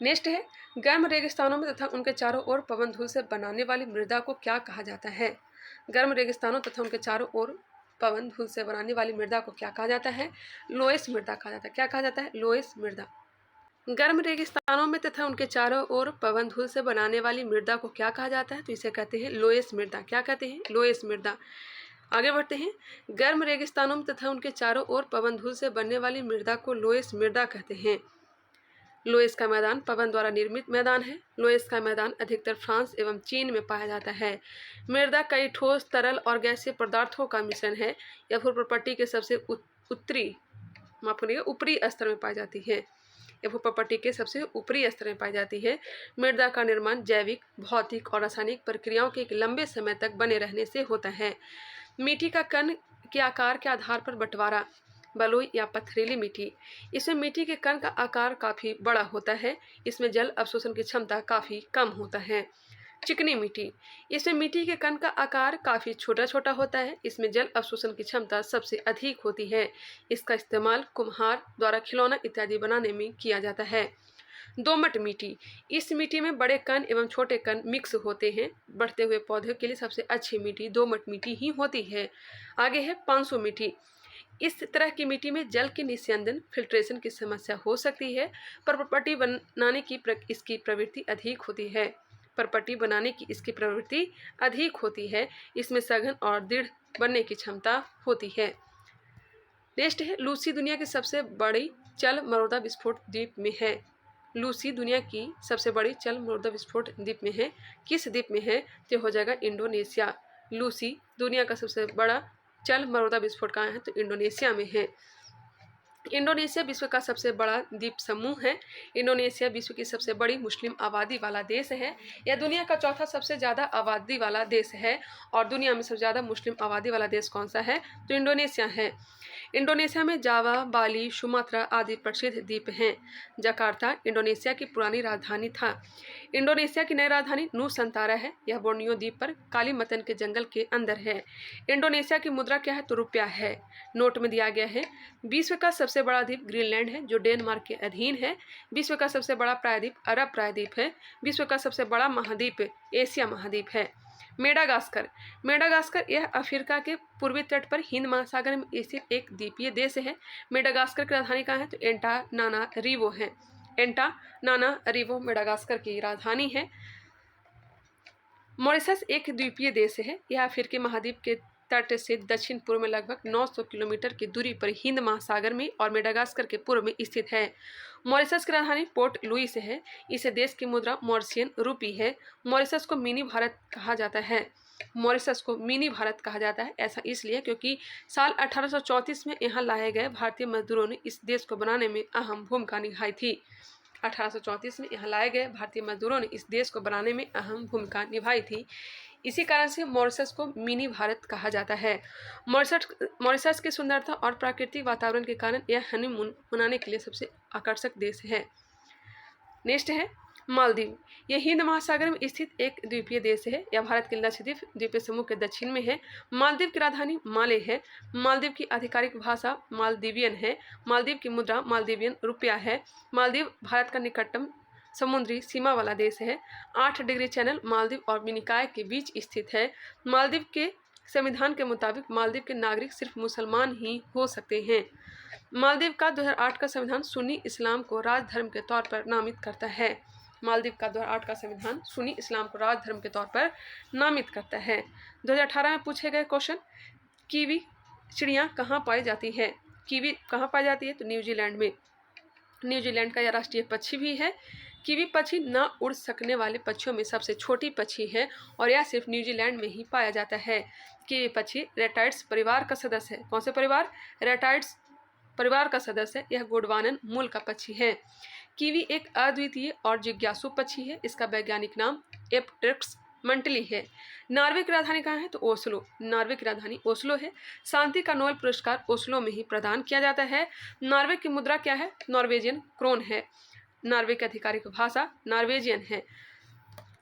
नेक्स्ट है, गर्म रेगिस्तानों में तथा उनके चारों ओर पवन धूल से बनाने वाली मृदा को क्या कहा जाता है? गर्म रेगिस्तानों तथा उनके चारों ओर पवन धूल से बनाने वाली मृदा को क्या कहा जाता है? लोएस मृदा कहा जाता है। क्या कहा जाता है? लोएस मृदा। गर्म रेगिस्तानों में तथा उनके चारों ओर पवन धूल से बनाने वाली मृदा को क्या कहा जाता है? तो इसे कहते हैं लोएस मृदा। क्या कहते हैं? लोएस मृदा। आगे बढ़ते हैं। गर्म रेगिस्तानों में तथा उनके चारों ओर पवन धूल से बनने वाली मृदा को लोएस मृदा कहते हैं। लोएस का मैदान पवन द्वारा निर्मित मैदान है। लोएस का मैदान अधिकतर फ्रांस एवं चीन में पाया जाता है। मृदा कई ठोस, तरल और गैसीय पदार्थों का मिश्रण है। यह भूप्रपट्टी के सबसे ऊपरी स्तर में पाई जाती है। यह भूप्रपट्टी के सबसे ऊपरी स्तर में पाई जाती है। मृदा का निर्माण जैविक, भौतिक और रासायनिक प्रक्रियाओं के एक लंबे समय तक बने रहने से होता है। मिट्टी का कण के आकार के आधार पर बंटवारा। बलुई या पथरीली मिट्टी। इसमें मिट्टी के कण का आकार काफ़ी बड़ा होता है। इसमें जल अवशोषण की क्षमता काफ़ी कम होता है। चिकनी मिट्टी। इसमें मिट्टी के कण का आकार काफ़ी छोटा छोटा होता है। इसमें जल अवशोषण की क्षमता सबसे अधिक होती है। इसका इस्तेमाल कुम्हार द्वारा खिलौना इत्यादि बनाने में किया जाता है। दोमट मिट्टी, इस मिट्टी में बड़े कण एवं छोटे कण मिक्स होते हैं। बढ़ते हुए पौधों के लिए सबसे अच्छी मिट्टी दोमट मिट्टी ही होती है। आगे है पांसु मिट्टी, इस तरह की मिट्टी में जल के निस्यंदन फिल्ट्रेशन की समस्या हो सकती है। परपटी बनाने की इसकी प्रवृत्ति अधिक होती है। परपटी बनाने की इसकी प्रवृत्ति अधिक होती है। इसमें सघन और दृढ़ बनने की क्षमता होती है। नेक्स्ट है लूसी दुनिया की सबसे बड़ी जल मरोदा विस्फोट द्वीप में है। लूसी दुनिया की सबसे बड़ी जल मरोदा विस्फोट द्वीप में है। किस द्वीप में है? तो हो जाएगा इंडोनेशिया। लूसी दुनिया का सबसे बड़ा जल मरोदा विस्फोट कहाँ है? तो इंडोनेशिया में है। इंडोनेशिया विश्व का सबसे बड़ा द्वीप समूह है। इंडोनेशिया विश्व की सबसे बड़ी मुस्लिम आबादी वाला देश है। यह दुनिया का चौथा सबसे ज़्यादा आबादी वाला देश है। और दुनिया में सबसे ज़्यादा मुस्लिम आबादी वाला देश कौन सा है? तो इंडोनेशिया है। इंडोनेशिया में जावा, बाली, सुमात्रा आदि प्रसिद्ध द्वीप हैं। जकार्ता इंडोनेशिया की पुरानी राजधानी था। इंडोनेशिया की नई राजधानी नूसंतारा है। यह बोर्नियो द्वीप पर कालीमतन के जंगल के अंदर है। इंडोनेशिया की मुद्रा क्या है? तो रुपया है। नोट में दिया गया है। विश्व का सबसे बड़ा द्वीप ग्रीनलैंड है जो डेनमार्क के अधीन है। विश्व का सबसे बड़ा प्रायद्वीप अरब प्रायद्वीप है। विश्व का सबसे बड़ा महाद्वीप एशिया महाद्वीप है। मेडागास्कर, मेडागास्कर यह अफ्रीका के पूर्वी तट पर हिंद महासागर में स्थित एक द्वीपीय देश है। मेडागास्कर की राजधानी कहाँ है? तो एंटानानारिवो है। एंटानानारिवो मेडागास्कर की राजधानी है। मॉरिशस एक द्वीपीय देश है। यह अफ्रीकी महाद्वीप के तट से दक्षिण पूर्व में लगभग 900 किलोमीटर की दूरी पर हिंद महासागर में और मेडागास्कर के पूर्व में स्थित है। मॉरिशस की राजधानी पोर्ट लुइस है। इस देश की मुद्रा मॉरिशियन रूपी है। मॉरिशस को मिनी भारत कहा जाता है। मॉरिशस को मिनी भारत कहा जाता है। ऐसा इसलिए क्योंकि साल 1834 में यहाँ लाए गए भारतीय मजदूरों ने इस देश को बनाने में अहम भूमिका निभाई थी। 1834 में यहाँ लाए गए भारतीय मजदूरों ने इस देश को बनाने में अहम भूमिका निभाई थी। इसी कारण से मॉरिशस को मिनी भारत कहा जाता है। मॉरिशस की सुंदरता और प्राकृतिक वातावरण के कारण यह हनीमून मनाने के लिए सबसे आकर्षक देश है। नेक्स्ट है मालदीव। यह हिंद महासागर में स्थित एक द्वीपीय देश है। यह भारत के लक्षद्वीप द्वीपीय समूह के दक्षिण में है। मालदीव की राजधानी माले है। मालदीव की आधिकारिक भाषा मालदीवियन है। मालदीव की मुद्रा मालदीवियन रुपया है। मालदीव भारत का निकटतम समुद्री सीमा वाला देश है। 8 डिग्री चैनल मालदीव और मिनिकॉय के बीच स्थित है। मालदीव के संविधान के मुताबिक मालदीव के नागरिक सिर्फ मुसलमान ही हो सकते हैं। मालदीव का 2008 का संविधान सुन्नी इस्लाम को राज धर्म के तौर पर नामित करता है। मालदीव का 2008 का संविधान सुन्नी इस्लाम को राज धर्म के तौर पर नामित करता है। 2018 में पूछे गए क्वेश्चन, कीवी चिड़िया कहाँ पाई जाती है? कीवी कहाँ पाई जाती है? तो न्यूजीलैंड में। न्यूजीलैंड का यह राष्ट्रीय पक्षी भी है। कीवी पक्षी न उड़ सकने वाले पक्षियों में सबसे छोटी पक्षी है और यह सिर्फ न्यूजीलैंड में ही पाया जाता है। कीवी पक्षी रेटाइड्स परिवार का सदस्य है। कौन से परिवार? रेटाइड्स परिवार का सदस्य है। यह गोंडवाना मूल का पक्षी है। कीवी एक अद्वितीय और जिज्ञासु पक्षी है। इसका वैज्ञानिक नाम एप्टेरिक्स मंटली है। नॉर्वे की राजधानी कहाँ है? तो ओस्लो। नॉर्वे की राजधानी ओस्लो है। शांति का नोबेल पुरस्कार ओस्लो में ही प्रदान किया जाता है। नॉर्वे की मुद्रा क्या है? नॉर्वेजियन क्रोन है। नॉर्वे की आधिकारिक भाषा नॉर्वेजियन है।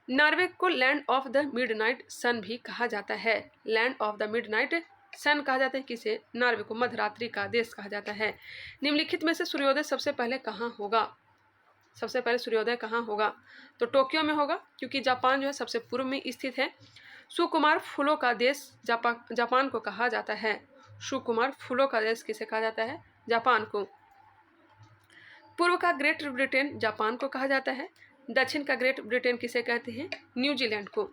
नॉर्वे को लैंड ऑफ द मिडनाइट सन भी कहा जाता है। लैंड ऑफ द मिडनाइट सन कहा जाता है किसे? नॉर्वे को मध्यरात्रि का देश कहा जाता है। निम्नलिखित में से सूर्योदय सबसे पहले कहाँ होगा? सबसे पहले सूर्योदय कहाँ होगा? तो टोक्यो में होगा, क्योंकि जापान जो है सबसे पूर्व में स्थित है। सुकुमार फूलों का देश जापान को कहा जाता है। सुकुमार फूलों का देश किसे कहा जाता है? जापान को। पूर्व का ग्रेट ब्रिटेन जापान को कहा जाता है। दक्षिण का ग्रेट ब्रिटेन किसे कहते हैं? न्यूजीलैंड को।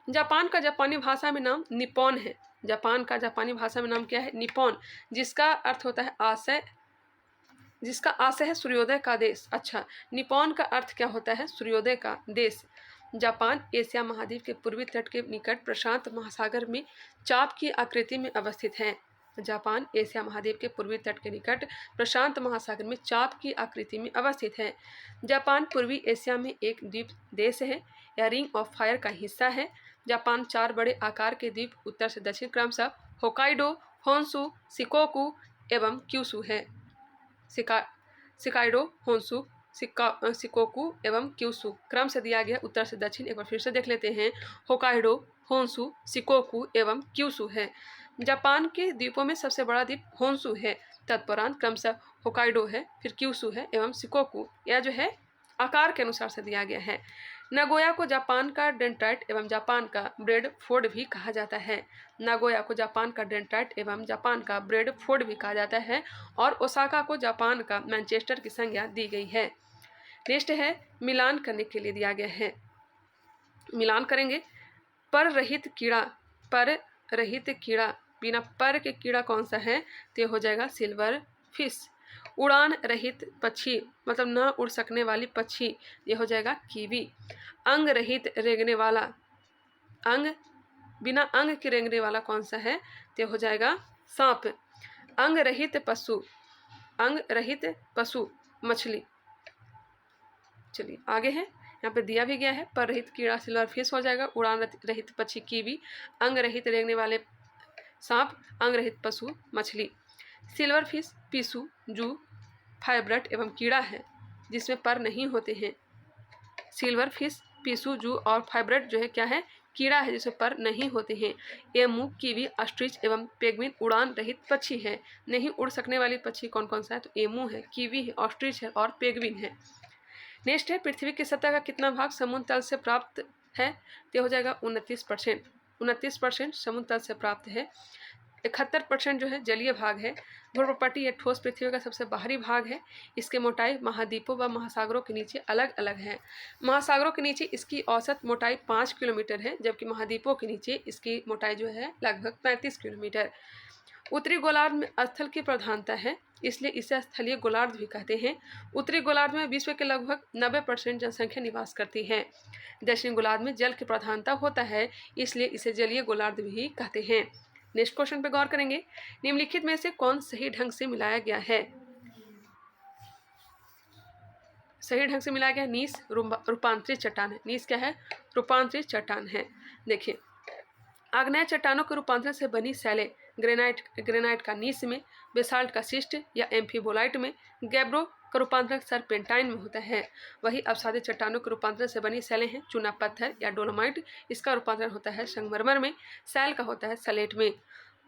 जापान का जापानी भाषा में नाम निप्पॉन है। जापान का जापानी भाषा में नाम क्या है? निप्पॉन, जिसका अर्थ होता है आशय, जिसका आशय है सूर्योदय का देश। अच्छा, निप्पॉन का अर्थ क्या होता है? सूर्योदय का देश। जापान एशिया महाद्वीप के पूर्वी तट के निकट प्रशांत महासागर में चाप की आकृति में अवस्थित है। जापान एशिया महाद्वीप के पूर्वी तट के निकट प्रशांत महासागर में चाप की आकृति में अवस्थित है। जापान पूर्वी एशिया में एक द्वीप देश है। यह रिंग ऑफ फायर का हिस्सा है। जापान 4 बड़े आकार के द्वीप उत्तर से दक्षिण क्रमशः होकाइडो, होन्शु, शिकोकू एवं क्यूशु है। शिकाइडो, होन्शु, शिकोकू एवं क्यूशु क्रम से दिया गया उत्तर से दक्षिण। एक बार फिर से देख लेते हैं। होकाइडो, होन्शु, शिकोकू एवं क्यूशु है। जापान के द्वीपों में सबसे बड़ा द्वीप होन्शु है तत्परांत क्रमशः होकाइडो है, फिर क्यूशू है एवं शिकोकू, यह जो है आकार के अनुसार से दिया गया है। नागोया को जापान का डेंट्राइट एवं जापान का ब्रेड फोर्ड भी कहा जाता है। नागोया को जापान का डेंट्राइट एवं जापान का ब्रेड फोर्ड भी कहा जाता है और ओसाका को जापान का मैनचेस्टर की संज्ञा दी गई है। नेक्स्ट है मिलान करने के लिए दिया गया है। मिलान करेंगे, पर रहित कीड़ा, पर रहित कीड़ा, बिना पर के कीड़ा कौन सा है, तो हो जाएगा सिल्वर फिश। उड़ान रहित पक्षी, मतलब न उड़ सकने वाली पक्षी, ये हो जाएगा कीवी। अंग रहित रेंगने वाला, अंग बिना अंग के रेंगने वाला कौन सा है, तो हो जाएगा सांप। अंग रहित पशु, अंग रहित पशु मछली। चलिए आगे है, यहाँ पे दिया भी गया है, पर रहित कीड़ा सिल्वर फिश हो जाएगा, उड़ान रहित पक्षी कीवी, अंग रहित रेंगने वाले सांप, अंग रहित पशु मछली। सिल्वर फिश पिसू, जू, फाइब्रेट एवं कीड़ा है जिसमें पर नहीं होते हैं। सिल्वर फिश, पिसू, जू और फाइब्रेट जो है क्या है, कीड़ा है जिसमें पर नहीं होते हैं। एमू, कीवी, ऑस्ट्रिच एवं पेंगुइन उड़ान रहित पक्षी है। नहीं उड़ सकने वाली पक्षी कौन कौन सा है, तो एमू है, कीवी है, ऑस्ट्रिच है और पेंगुइन है। नेक्स्ट है पृथ्वी की सतह का कितना भाग समुद्र तल से प्राप्त है, तो हो जाएगा 29%। 29% समुद्र तल से प्राप्त है। 71% जो है जलीय भाग है। ध्रुवपट्टी या ठोस पृथ्वी का सबसे बाहरी भाग है। इसके मोटाई महाद्वीपों व महासागरों के नीचे अलग अलग है। महासागरों के नीचे इसकी औसत मोटाई 5 किलोमीटर है, जबकि महाद्वीपों के नीचे इसकी मोटाई जो है लगभग 35 किलोमीटर। उत्तरी गोलार्ध में स्थल की प्रधानता है, इसलिए इसे स्थलीय गोलार्ध भी कहते हैं। उत्तरी गोलार्ध में विश्व के लगभग 90% जनसंख्या निवास करती है। दक्षिणी गोलार्ध में जल की प्रधानता होता है, इसलिए इसे जलीय गोलार्ध भी कहते हैं। नेक्स्ट क्वेश्चन पे गौर करेंगे, निम्नलिखित में से कौन सही ढंग से मिलाया गया है। सही ढंग से मिलाया गया, नीस रूपांतरित चट्टान है। नीस क्या है, रूपांतरित चट्टान है। देखिए, आग्नेय चट्टानों के रूपांतरण से बनी शैलें ग्रेनाइट का नीस में, बेसाल्ट का शिस्ट या एम्फीबोलाइट में, गैब्रो का रूपांतरण सरपेंटाइन में होता है। वही अवसादी चट्टानों के रूपांतरण से बनी शैलें हैं चूना पत्थर या डोलोमाइट, इसका रूपांतरण होता है संगमरमर में। सैल का होता है सलेट में।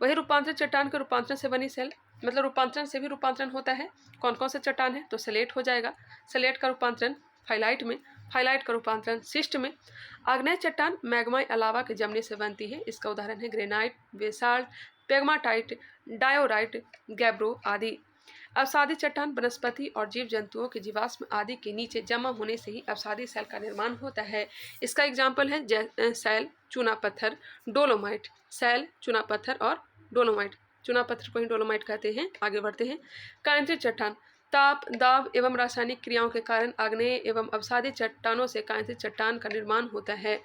वही रूपांतरण चट्टान के रूपांतरण से बनी शैल, मतलब रूपांतरण से भी रूपांतरण होता है। कौन कौन से चट्टान है, तो सलेट हो जाएगा। सलेट का रूपांतरण फाइलाइट में, फाइलाइट का रूपांतरण शिस्ट में। आग्नेय चट्टान मैग्मा अलावा के जमने से बनती है। इसका उदाहरण है granite, basalt, pegmatite, diorite, gabbro आदि। अवसादी चट्टान वनस्पति और जीव जंतुओं के जीवाश्म आदि के नीचे जमा होने से ही अवसादी सेल का निर्माण होता है। इसका एग्जाम्पल है सैल, चूना पत्थर, डोलोमाइट। सैल, चूना पत्थर और डोलोमाइट, चूना पत्थर को ही डोलोमाइट कहते हैं। आगे बढ़ते हैं, कायांत्रित चट्टान ताप, दाब एवं रासायनिक क्रियाओं के कारण आग्नेय एवं अवसादी चट्टानों से कायांत्रित चट्टान का निर्माण होता है।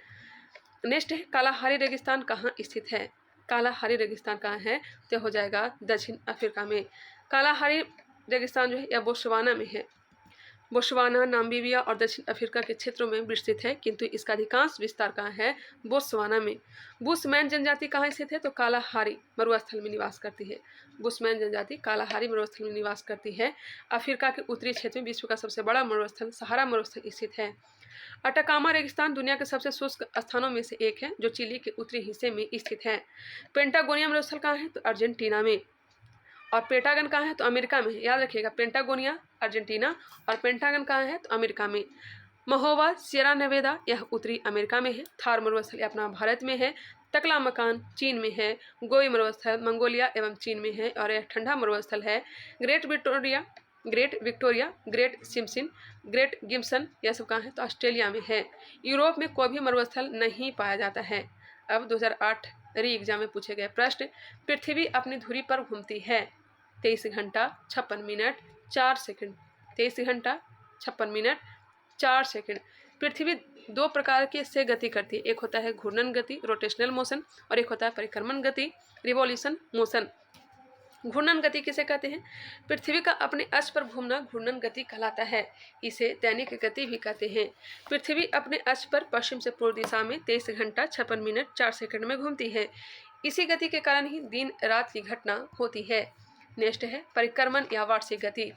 नेक्स्ट है, कालाहारी रेगिस्तान कहाँ स्थित है। कालाहारी रेगिस्तान कहाँ है, तो हो जाएगा दक्षिण अफ्रीका में। कालाहारी रेगिस्तान जो है यह बोत्सवाना में है। बोत्सवाना, नामीबिया और दक्षिण अफ्रीका के क्षेत्रों में विस्तृत है, किंतु इसका अधिकांश विस्तार कहाँ है, बोत्सवाना में। बुशमैन जनजाति कहाँ स्थित है, तो कालाहारी मरुस्थल में निवास करती है। बुशमैन जनजाति कालाहारी मरुस्थल में निवास करती है। अफ्रीका के उत्तरी क्षेत्र में विश्व का सबसे बड़ा मरुस्थल सहारा मरुस्थल स्थित है। अटाकामा रेगिस्तान दुनिया के सबसे शुष्क स्थानों में से एक है, जो चिली के उत्तरी हिस्से में स्थित है। पेंटागोनिया मरुस्थल कहाँ है, तो अर्जेंटीना में। और पेंटागन कहाँ है, तो अमेरिका में। याद रखिएगा, पेंटागोनिया अर्जेंटीना और पेंटागन कहाँ है, तो अमेरिका में। महोवा, सियरा नेवेदा यह उत्तरी अमेरिका में है। थार मरुस्थल अपना भारत में है। टकला मकान चीन में है। गोई मरुस्थल मंगोलिया एवं चीन में है और यह ठंडा मरुस्थल है। Great Victoria, great Simpson, great Gibson यह सब कहाँ है, तो ऑस्ट्रेलिया में है। यूरोप में कोई भी मरुस्थल नहीं पाया जाता है। अब 2008 री एग्जाम में पूछे गए प्रश्न, पृथ्वी अपनी धुरी पर घूमती है 23 घंटा 56 मिनट 4 सेकंड। 23 घंटा 56 मिनट 4 सेकंड। पृथ्वी दो प्रकार के से गति करती है, एक होता है घूर्णन गति रोटेशनल मोशन और एक होता है परिक्रमण गति रिवॉल्यूशन मोशन। घूर्णन गति किसे कहते हैं, पृथ्वी का अपने अक्ष पर घूमना घूर्णन गति कहलाता है। इसे दैनिक गति भी कहते हैं। पृथ्वी अपने अक्ष पर पश्चिम से पूर्व दिशा में 23 घंटा 56 मिनट 4 सेकंड में घूमती है। इसी गति के कारण ही दिन रात की घटना होती है। नेक्स्ट है परिक्रमण या वार्षिक गति।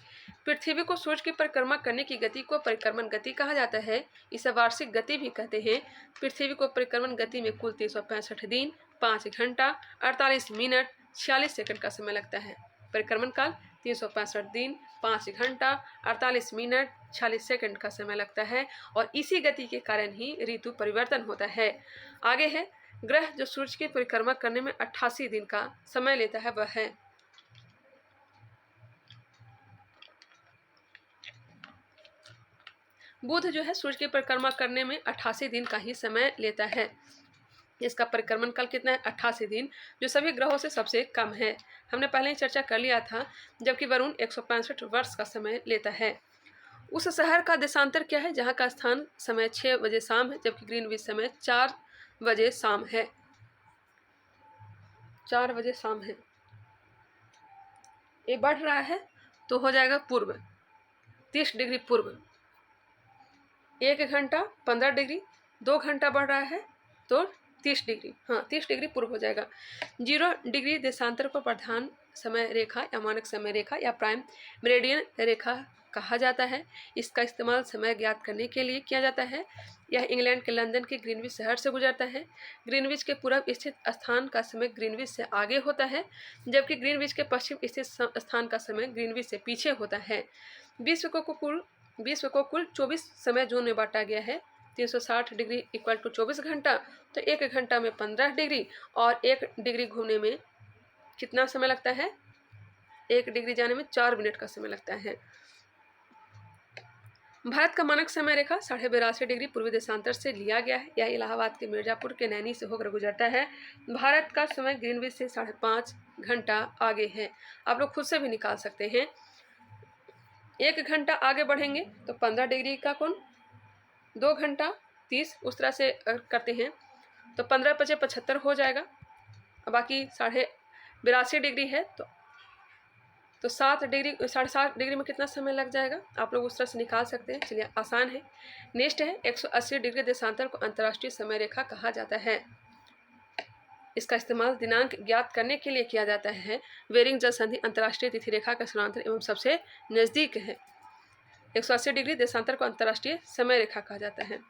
पृथ्वी को सूर्य की परिक्रमा करने की गति को परिक्रमण गति कहा जाता है। इसे वार्षिक गति भी कहते हैं। पृथ्वी को परिक्रमण गति में कुल 365 दिन 5 घंटा 48 मिनट 46 सेकंड का समय लगता है। परिक्रमण काल 365 दिन, 5 घंटा 48 मिनट 46 सेकंड का समय लगता है और इसी गति के कारण ही ऋतु परिवर्तन होता है। आगे है ग्रह जो सूर्य की परिक्रमा करने में 88 दिन का समय लेता है, वह है बुध। जो है सूर्य की परिक्रमा करने में 88 दिन का ही समय लेता है। इसका परिक्रमण काल कितना है? 88 दिन, जो सभी ग्रहों से सबसे कम है। हमने पहले ही चर्चा कर लिया था, जबकि वरुण 165 वर्ष का समय लेता है। उस शहर का देशांतर क्या है जहाँ का स्थान समय 6 बजे शाम है, जबकि ग्रीनविच समय 4 बजे शाम है। 4 बजे शाम है। ये बढ़ रहा है तो हो जाएगा पूर्व, 30 डिग्री पूर्व। 1 घंटा 15 डिग्री, 2 घंटा बढ़ रहा है तो 30 डिग्री, हाँ 30 डिग्री पूर्व हो जाएगा। 0 डिग्री देशांतर को प्रधान समय रेखा या मानक समय रेखा या प्राइम मेरिडियन रेखा कहा जाता है। इसका इस्तेमाल समय ज्ञात करने के लिए किया जाता है। यह इंग्लैंड के लंदन के ग्रीनविच शहर से गुजरता है। ग्रीनविच के पूर्व स्थित स्थान का समय ग्रीनविच से आगे होता है, जबकि ग्रीनविच के पश्चिम स्थित स्थान का समय ग्रीनविच से पीछे होता है। विश्व को कुल 24 समय जोन में बांटा गया है। 360 डिग्री इक्वल टू 24 घंटा, तो 1 घंटा में 15 डिग्री और 1 डिग्री घूमने में कितना समय लगता है? 1 डिग्री जाने में 4 मिनट का समय लगता है। भारत का मानक समय रेखा 82.5 डिग्री पूर्वी देशांतर से लिया गया है। यह इलाहाबाद के मिर्जापुर के नैनी से होकर गुजरता है। भारत का समय ग्रीनविच से 5.5 घंटा आगे है। आप लोग खुद से भी निकाल सकते हैं। 1 घंटा आगे बढ़ेंगे तो 15 डिग्री का कोण, 2 घंटा 30, उस तरह से करते हैं तो 15 × 75 हो जाएगा। बाकी 82.5 डिग्री है तो 7 डिग्री 7.5 डिग्री में कितना समय लग जाएगा? आप लोग उस तरह से निकाल सकते हैं। चलिए आसान है। नेक्स्ट है 180 डिग्री देशांतर को अंतर्राष्ट्रीय समय रेखा कहा जाता है। इसका इस्तेमाल दिनांक ज्ञात करने के लिए किया जाता है। बेरिंग जल संधि अंतर्राष्ट्रीय तिथि रेखा का समानांतर एवं सबसे नज़दीक है। 180 डिग्री देशांतर को अंतर्राष्ट्रीय समय रेखा कहा जाता है।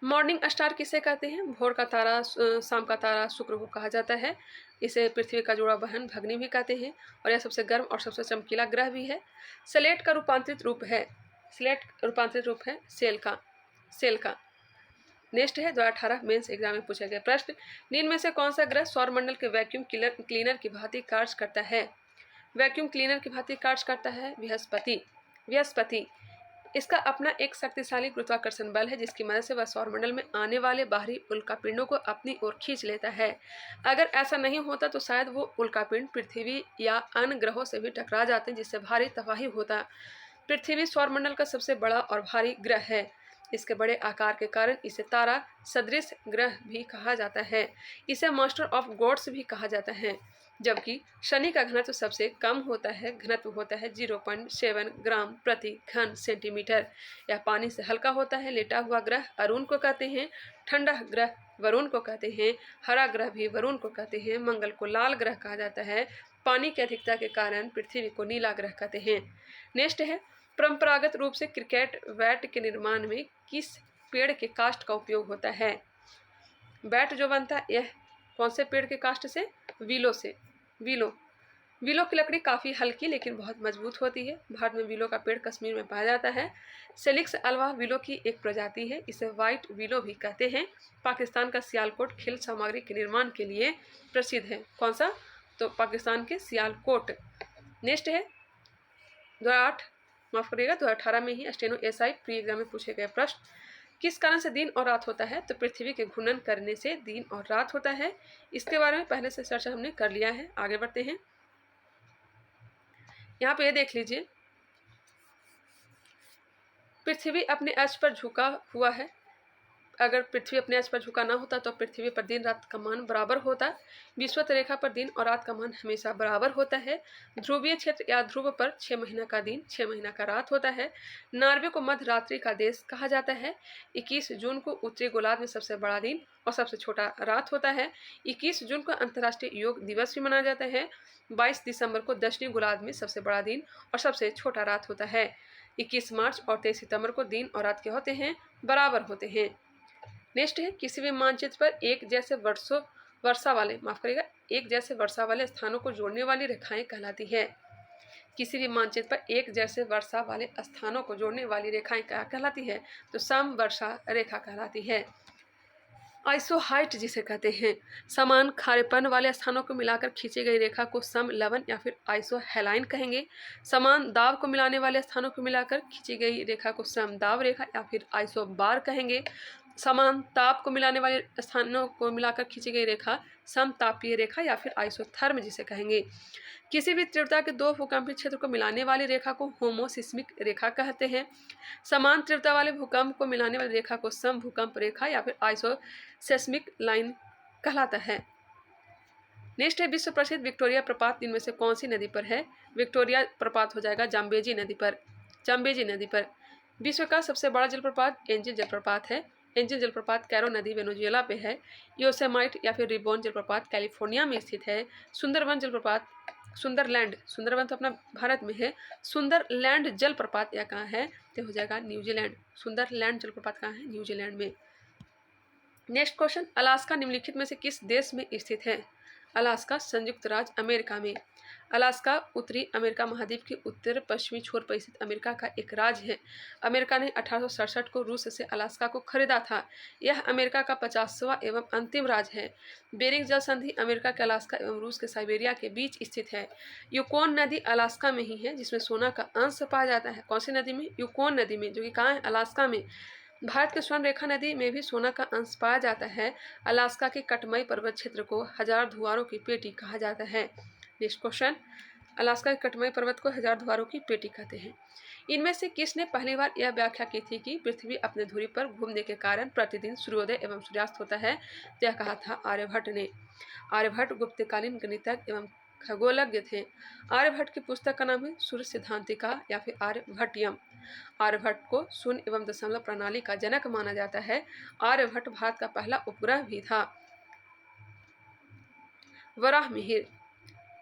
मॉर्निंग स्टार किसे कहते हैं? भोर का तारा, शाम का तारा शुक्र को कहा जाता है। इसे पृथ्वी का जोड़ा बहन भगनी भी कहते हैं और यह सबसे गर्म और सबसे चमकीला ग्रह भी है। स्लेट का रूपांतरित रूप है सेल का। नेक्स्ट है 2018 मेंस एग्जाम में पूछे गए प्रश्न। निम्न में से कौन सा ग्रह सौरमंडल के वैक्यूम क्लीनर की भांति कार्य करता है? वैक्यूम क्लीनर की भांति कार्य करता है बृहस्पति। इसका अपना एक शक्तिशाली गुरुत्वाकर्षण बल है, जिसकी मदद से वह सौरमंडल में आने वाले बाहरी उल्कापिंडों को अपनी ओर खींच लेता है। अगर ऐसा नहीं होता तो शायद वो उल्कापिंड पृथ्वी या अन्य ग्रहों से भी टकरा जाते, जिससे भारी तबाही होता। पृथ्वी सौरमंडल का सबसे बड़ा और भारी ग्रह है। इसके बड़े आकार के कारण इसे तारा सदृश ग्रह भी कहा जाता है। इसे मास्टर ऑफ गॉड्स भी कहा जाता है। जबकि शनि का घनत्व सबसे कम होता है। घनत्व होता है 0.7 ग्राम प्रति घन सेंटीमीटर। यह पानी से हल्का होता है। लेटा हुआ ग्रह अरुण को कहते हैं। ठंडा ग्रह वरुण को कहते हैं। हरा ग्रह भी वरुण को कहते हैं। मंगल को लाल ग्रह कहा जाता है। पानी की अधिकता के कारण पृथ्वी को नीला ग्रह कहते हैं। नेक्स्ट है परंपरागत रूप से क्रिकेट बैट के निर्माण में किस पेड़ के काष्ठ का उपयोग होता है? बैट जो बनता है यह कौन से पेड़ के काष्ठ से? विलो की लकड़ी काफ़ी हल्की लेकिन बहुत मजबूत होती है। भारत में विलो का पेड़ कश्मीर में पाया जाता है। सेलिक्स अल्वा विलो की एक प्रजाति है। इसे व्हाइट विलो भी कहते हैं। पाकिस्तान का सियालकोट खेल सामग्री के निर्माण के लिए प्रसिद्ध है। कौन सा? तो पाकिस्तान के सियालकोट। नेक्स्ट है 2018 में ही स्टेनो एसआई प्री एग्जाम में पूछे गए प्रश्न। किस कारण से दिन और रात होता है? तो पृथ्वी के घूर्णन करने से दिन और रात होता है। इसके बारे में पहले से चर्चा हमने कर लिया है। आगे बढ़ते हैं। यहाँ पे ये देख लीजिए, पृथ्वी अपने अक्ष पर झुका हुआ है। अगर पृथ्वी अपने अक्ष पर झुका ना होता तो पृथ्वी पर दिन रात का मान बराबर होता। विषुवत रेखा पर दिन और रात का मान हमेशा बराबर होता है। ध्रुवीय क्षेत्र या ध्रुव पर 6 महीना का दिन 6 महीना का रात होता है। नॉर्वे को मध्य रात्रि का देश कहा जाता है। 21 जून को उत्तरी गोलार्ध में सबसे बड़ा दिन और सबसे छोटा रात होता है। 21 जून को अंतर्राष्ट्रीय योग दिवस भी मनाया जाता है। 22 दिसंबर को दक्षिणी गोलार्ध में सबसे बड़ा दिन और सबसे छोटा रात होता है। 21 मार्च और 23 सितंबर को दिन और रात के होते हैं बराबर होते हैं। नेक्स्ट है किसी भी मानचित्र पर एक जैसे वर्षा वाले, माफ करिएगा, एक जैसे वर्षा वाले स्थानों को जोड़ने वाली रेखाएं कहलाती है। किसी भी मानचित्र पर एक जैसे वर्षा वाले स्थानों को जोड़ने वाली रेखाएं क्या कहलाती है? तो समवर्षा रेखा कहलाती है। आइसोहाइट जिसे कहते हैं, समान खारेपन वाले स्थानों को मिलाकर खींची गई रेखा को सम लवन या फिर आइसोहेलाइन कहेंगे। समान दाब को मिलाने वाले स्थानों को मिलाकर खींची गई रेखा को समदाब रेखा या फिर आइसोबार कहेंगे। समान ताप को मिलाने वाले स्थानों को मिलाकर खींची गई रेखा समतापीय रेखा या फिर आइसोथर्म जिसे कहेंगे। किसी भी तीव्रता के दो भूकंपीय क्षेत्र को मिलाने वाली रेखा को होमोसिस्मिक रेखा कहते हैं। समान तीव्रता वाले भूकंप को मिलाने वाली रेखा को सम भूकंप रेखा या फिर आइसोसेस्मिक लाइन कहलाता है। नेक्स्ट है विश्व प्रसिद्ध विक्टोरिया प्रपात इनमें से कौन सी नदी पर है? विक्टोरिया प्रपात हो जाएगा जाम्बेजी नदी पर। जाम्बेजी नदी पर। विश्व का सबसे बड़ा जलप्रपात एंजिल जलप्रपात है। एंजिल जलप्रपात कैरो नदी वेनेजुएला पे है। योसेमाइट या फिर रिबोन जलप्रपात कैलिफोर्निया में स्थित है। सुंदरवन जलप्रपात, सुंदरलैंड, सुंदरवन तो अपना भारत में है। सुंदरलैंड जलप्रपात यह कहाँ है? तो हो जाएगा न्यूजीलैंड। सुंदरलैंड जलप्रपात कहाँ है? न्यूजीलैंड में। नेक्स्ट क्वेश्चन, अलास्का निम्नलिखित में से किस देश में स्थित है? अलास्का संयुक्त राज्य अमेरिका में। अलास्का उत्तरी अमेरिका महाद्वीप के उत्तर पश्चिमी छोर पर स्थित अमेरिका का एक राज्य है। अमेरिका ने 1867 को रूस से अलास्का को खरीदा था। यह अमेरिका का 50वां एवं अंतिम राज्य है। बेरिंग जल संधि अमेरिका के अलास्का एवं रूस के साइबेरिया के बीच स्थित है। यूकोन नदी अलास्का में ही है जिसमें सोना का अंश पाया जाता है। कौन सी नदी में? यूकोन नदी में, जो कि कहाँ है? अलास्का में। भारत के स्वर्ण रेखा नदी में भी सोना का अंश पाया जाता है। अलास्का के कटमई पर्वत क्षेत्र को हजार धुआरों की पेटी कहा जाता है। नेक्स्ट क्वेश्चन, अलास्का के कटमई पर्वत को हजार धुआरों की पेटी कहते हैं। इनमें से किसने पहली बार यह व्याख्या की थी कि पृथ्वी अपने धुरी पर घूमने के कारण प्रतिदिन सूर्योदय एवं सूर्यास्त होता है? यह कहा था आर्यभट्ट ने। आर्यभट्ट गुप्तकालीन गणितज्ञ एवं खगोलज्ञ थे। आर्यभट्ट की पुस्तक का नाम है सूर्य सिद्धांतिका या फिर आर्यभट्टियम। आर्यभट्ट को शून्य एवं दशमलव प्रणाली का जनक माना जाता है। आर्यभट्ट भारत का पहला उपग्रह भी था। वराह मिहिर,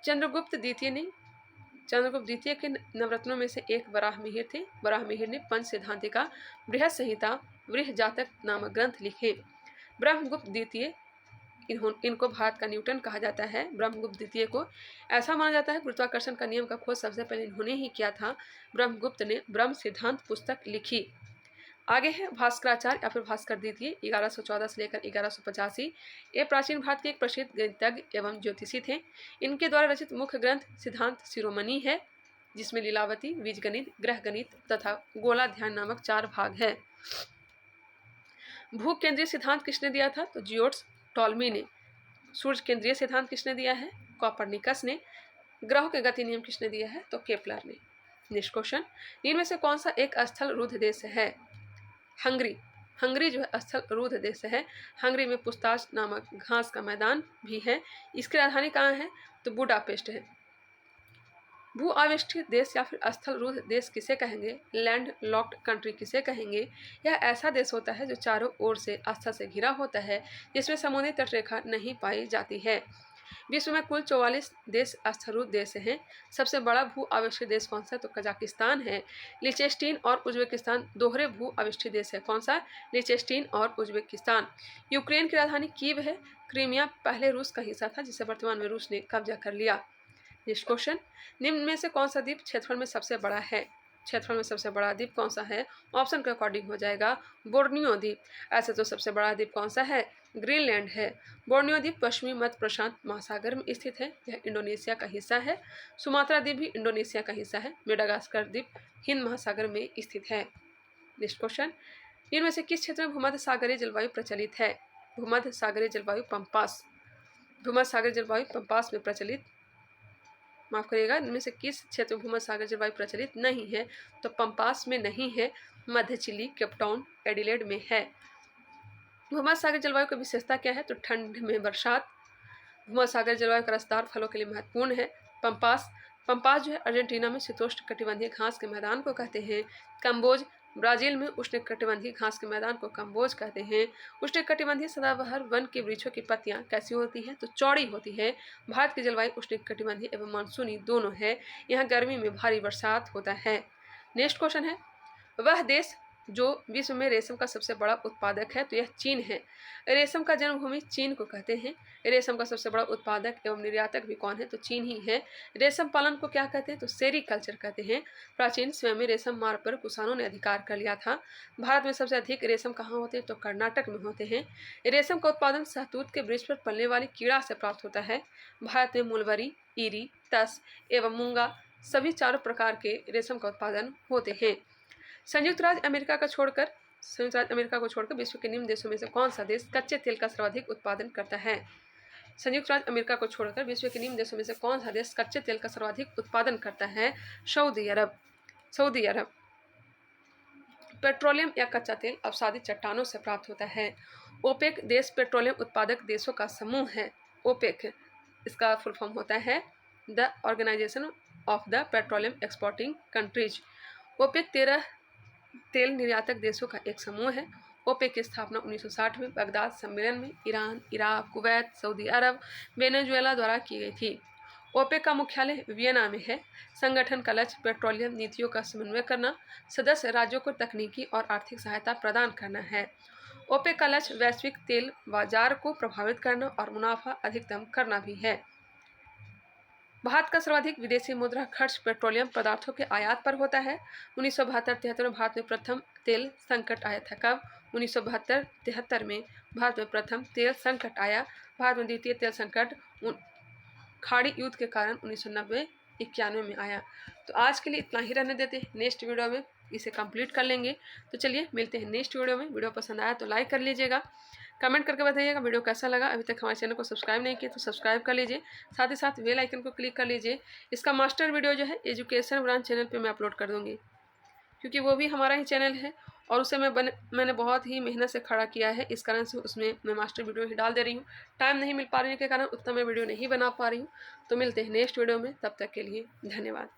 चंद्रगुप्त द्वितीय के नवरत्नों में से एक वराह मिहिर थे। वराह मिहिर ने पंच सिद्धांतिका, बृहद संहिता, बृहजातक नामक ग्रंथ लिखे। ब्रह्मगुप्त द्वितीय, इनको भारत का न्यूटन कहा जाता है। ब्रह्मगुप्त द्वितीय को ऐसा माना जाता है गुरुत्वाकर्षण का नियम का खोज सबसे पहले इन्होंने ही किया था। ब्रह्मगुप्त ने ब्रह्म सिद्धांत पुस्तक लिखी। आगे है भास्कराचार्य या फिर भास्कर द्वितीय, 1114 से लेकर 1185। ये प्राचीन भारत के एक प्रसिद्ध गणितज्ञ एवं ज्योतिषी थे। इनके द्वारा रचित मुख्य ग्रंथ सिद्धांत शिरोमणि है, जिसमें लीलावती, बीजगणित, ग्रह गणित तथा गोलाध्यान नामक 4 भाग है। भू केंद्रीय सिद्धांत किसने दिया था? तो जियोट्स टॉलमी ने। सूर्य केंद्रीय सिद्धांत किसने दिया है? कॉपरनिकस ने। ग्रहों के गति नियम किसने दिया है? तो केपलर ने। नेक्स्ट क्वेश्चन, इनमें से कौन सा एक स्थल रुद्ध देश है? हंगरी। हंगरी जो है स्थल रुद्ध देश है। हंगरी में पुस्ताच नामक घास का मैदान भी है। इसकी राजधानी कहाँ है? तो बुडापेस्ट है। भू आविष्ठित देश या फिर स्थल रुद्ध देश किसे कहेंगे? लैंड लॉक्ड कंट्री किसे कहेंगे? यह ऐसा देश होता है जो चारों ओर से स्थल से घिरा होता है, जिसमें समुद्री तटरेखा नहीं पाई जाती है। विश्व में कुल 44 देश स्थलरुद्ध देश हैं। सबसे बड़ा भू आविष्ठित देश कौन सा? तो कजाकिस्तान है। लिचेस्टीन और उज्बेकिस्तान दोहरे भू आविष्ठित देश है। कौन सा? लिचेस्टीन और उज्बेकिस्तान। यूक्रेन की राजधानी कीव है। क्रीमिया पहले रूस का हिस्सा था, जिसे वर्तमान में रूस ने कब्जा कर लिया। नेक्स्ट क्वेश्चन, निम्न में से कौन सा द्वीप क्षेत्रफल में सबसे बड़ा है? क्षेत्रफल में सबसे बड़ा द्वीप कौन सा है? ऑप्शन के अकॉर्डिंग हो जाएगा बोर्नियो द्वीप। ऐसे तो सबसे बड़ा द्वीप कौन सा है? ग्रीनलैंड है। बोर्नियो द्वीप पश्चिमी मध्य प्रशांत महासागर में स्थित है। यह इंडोनेशिया का हिस्सा है। सुमात्रा द्वीप भी इंडोनेशिया का हिस्सा है। मेडागास्कर द्वीप हिंद महासागर में स्थित है। नेक्स्ट क्वेश्चन, इनमें से किस क्षेत्र में भूमध्य सागरीय जलवायु प्रचलित है? भूमध्य सागरीय जलवायु पंपास। भूमध्य सागरीय जलवायु पंपास में प्रचलित, माफ करिएगा, इनमें से किस क्षेत्र में भूमध्य सागरीय जलवायु प्रचलित नहीं है? तो पंपास में नहीं है, मध्य चिली, केपटाउन, एडिलेड में है। भूमध्य सागरीय जलवायु की विशेषता क्या है? तो ठंड में बरसात। भूमध्य सागरीय जलवायु का रसदार फलों के लिए महत्वपूर्ण है। पंपास जो है अर्जेंटीना में शीतोष्ण कटिबंधीय घास के मैदान को कहते हैं। कंबोज ब्राजील में उष्ण कटिबंधीय घास के मैदान को कंबोज कहते हैं। उष्ण कटिबंधीय सदाबहार वन के वृक्षों की पत्तियां कैसी होती हैं? तो चौड़ी होती है। भारत की जलवायु उष्ण कटिबंधीय एवं मानसूनी दोनों है। यहाँ गर्मी में भारी बरसात होता है। नेक्स्ट क्वेश्चन है, वह देश जो विश्व में रेशम का सबसे बड़ा उत्पादक है तो यह चीन है। रेशम का जन्मभूमि चीन को कहते हैं। रेशम का सबसे बड़ा उत्पादक एवं निर्यातक भी कौन है तो चीन ही है। रेशम पालन को क्या कहते हैं तो सेरीकल्चर कहते हैं। प्राचीन समय में रेशम मार्ग पर कुषाणों ने अधिकार कर लिया था। भारत में सबसे अधिक रेशम कहाँ होते हैं तो कर्नाटक में होते हैं। रेशम का उत्पादन शहतूत के वृक्ष पर पलने वाली कीड़ा से प्राप्त होता है। भारत में मुलवरी, ईरी, तस एवं मूंगा सभी चारों प्रकार के रेशम का उत्पादन होते हैं। संयुक्त राज्य अमेरिका को छोड़कर विश्व के निम्न देशों में से कौन सा देश कच्चे तेल का सर्वाधिक उत्पादन करता है। संयुक्त राज्य अमेरिका को छोड़कर विश्व के निम्न देशों में से कौन सा देश कच्चे तेल का सर्वाधिक उत्पादन करता है। सऊदी अरब। पेट्रोलियम या कच्चा तेल अवसादित चट्टानों से प्राप्त होता है। ओपेक देश पेट्रोलियम उत्पादक देशों का समूह है। ओपेक इसका फुल फॉर्म होता है the organisation of the petroleum exporting countries. OPEC 13 तेल निर्यातक देशों का एक समूह है। ओपेक की स्थापना 1960 में बगदाद सम्मेलन में ईरान, इराक, कुवैत, सऊदी अरब, वेनेजुएला द्वारा की गई थी। ओपेक का मुख्यालय वियना में है। संगठन का लक्ष्य पेट्रोलियम नीतियों का समन्वय करना, सदस्य राज्यों को तकनीकी और आर्थिक सहायता प्रदान करना है। ओपेक का लक्ष्य वैश्विक तेल बाजार को प्रभावित करना और मुनाफा अधिकतम करना भी है। भारत का सर्वाधिक विदेशी मुद्रा खर्च पेट्रोलियम पदार्थों के आयात पर होता है। 1972-73 में भारत में प्रथम तेल संकट आया था। कब? 1972-73 में भारत में प्रथम तेल संकट आया। भारत में द्वितीय तेल संकट खाड़ी युद्ध के कारण 1990-91 में आया। तो आज के लिए इतना ही रहने देते हैं, नेक्स्ट वीडियो में इसे कंप्लीट कर लेंगे। तो चलिए मिलते हैं नेक्स्ट वीडियो में। वीडियो पसंद आया तो लाइक कर लीजिएगा, कमेंट करके बताइएगा वीडियो कैसा लगा। अभी तक हमारे चैनल को सब्सक्राइब नहीं किया तो सब्सक्राइब कर लीजिए, साथ ही साथ बेल आइकन को क्लिक कर लीजिए। इसका मास्टर वीडियो जो है एजुकेशन ब्रांच चैनल पे मैं अपलोड कर दूँगी, क्योंकि वो भी हमारा ही चैनल है और उसे मैंने बहुत ही मेहनत से खड़ा किया है। इस कारण से उसमें मैं मास्टर वीडियो ही डाल दे रही हूँ। टाइम नहीं मिल पा रही है के कारण उतना मैं वीडियो नहीं बना पा रही हूँ। तो मिलते हैं नेक्स्ट वीडियो में, तब तक के लिए धन्यवाद।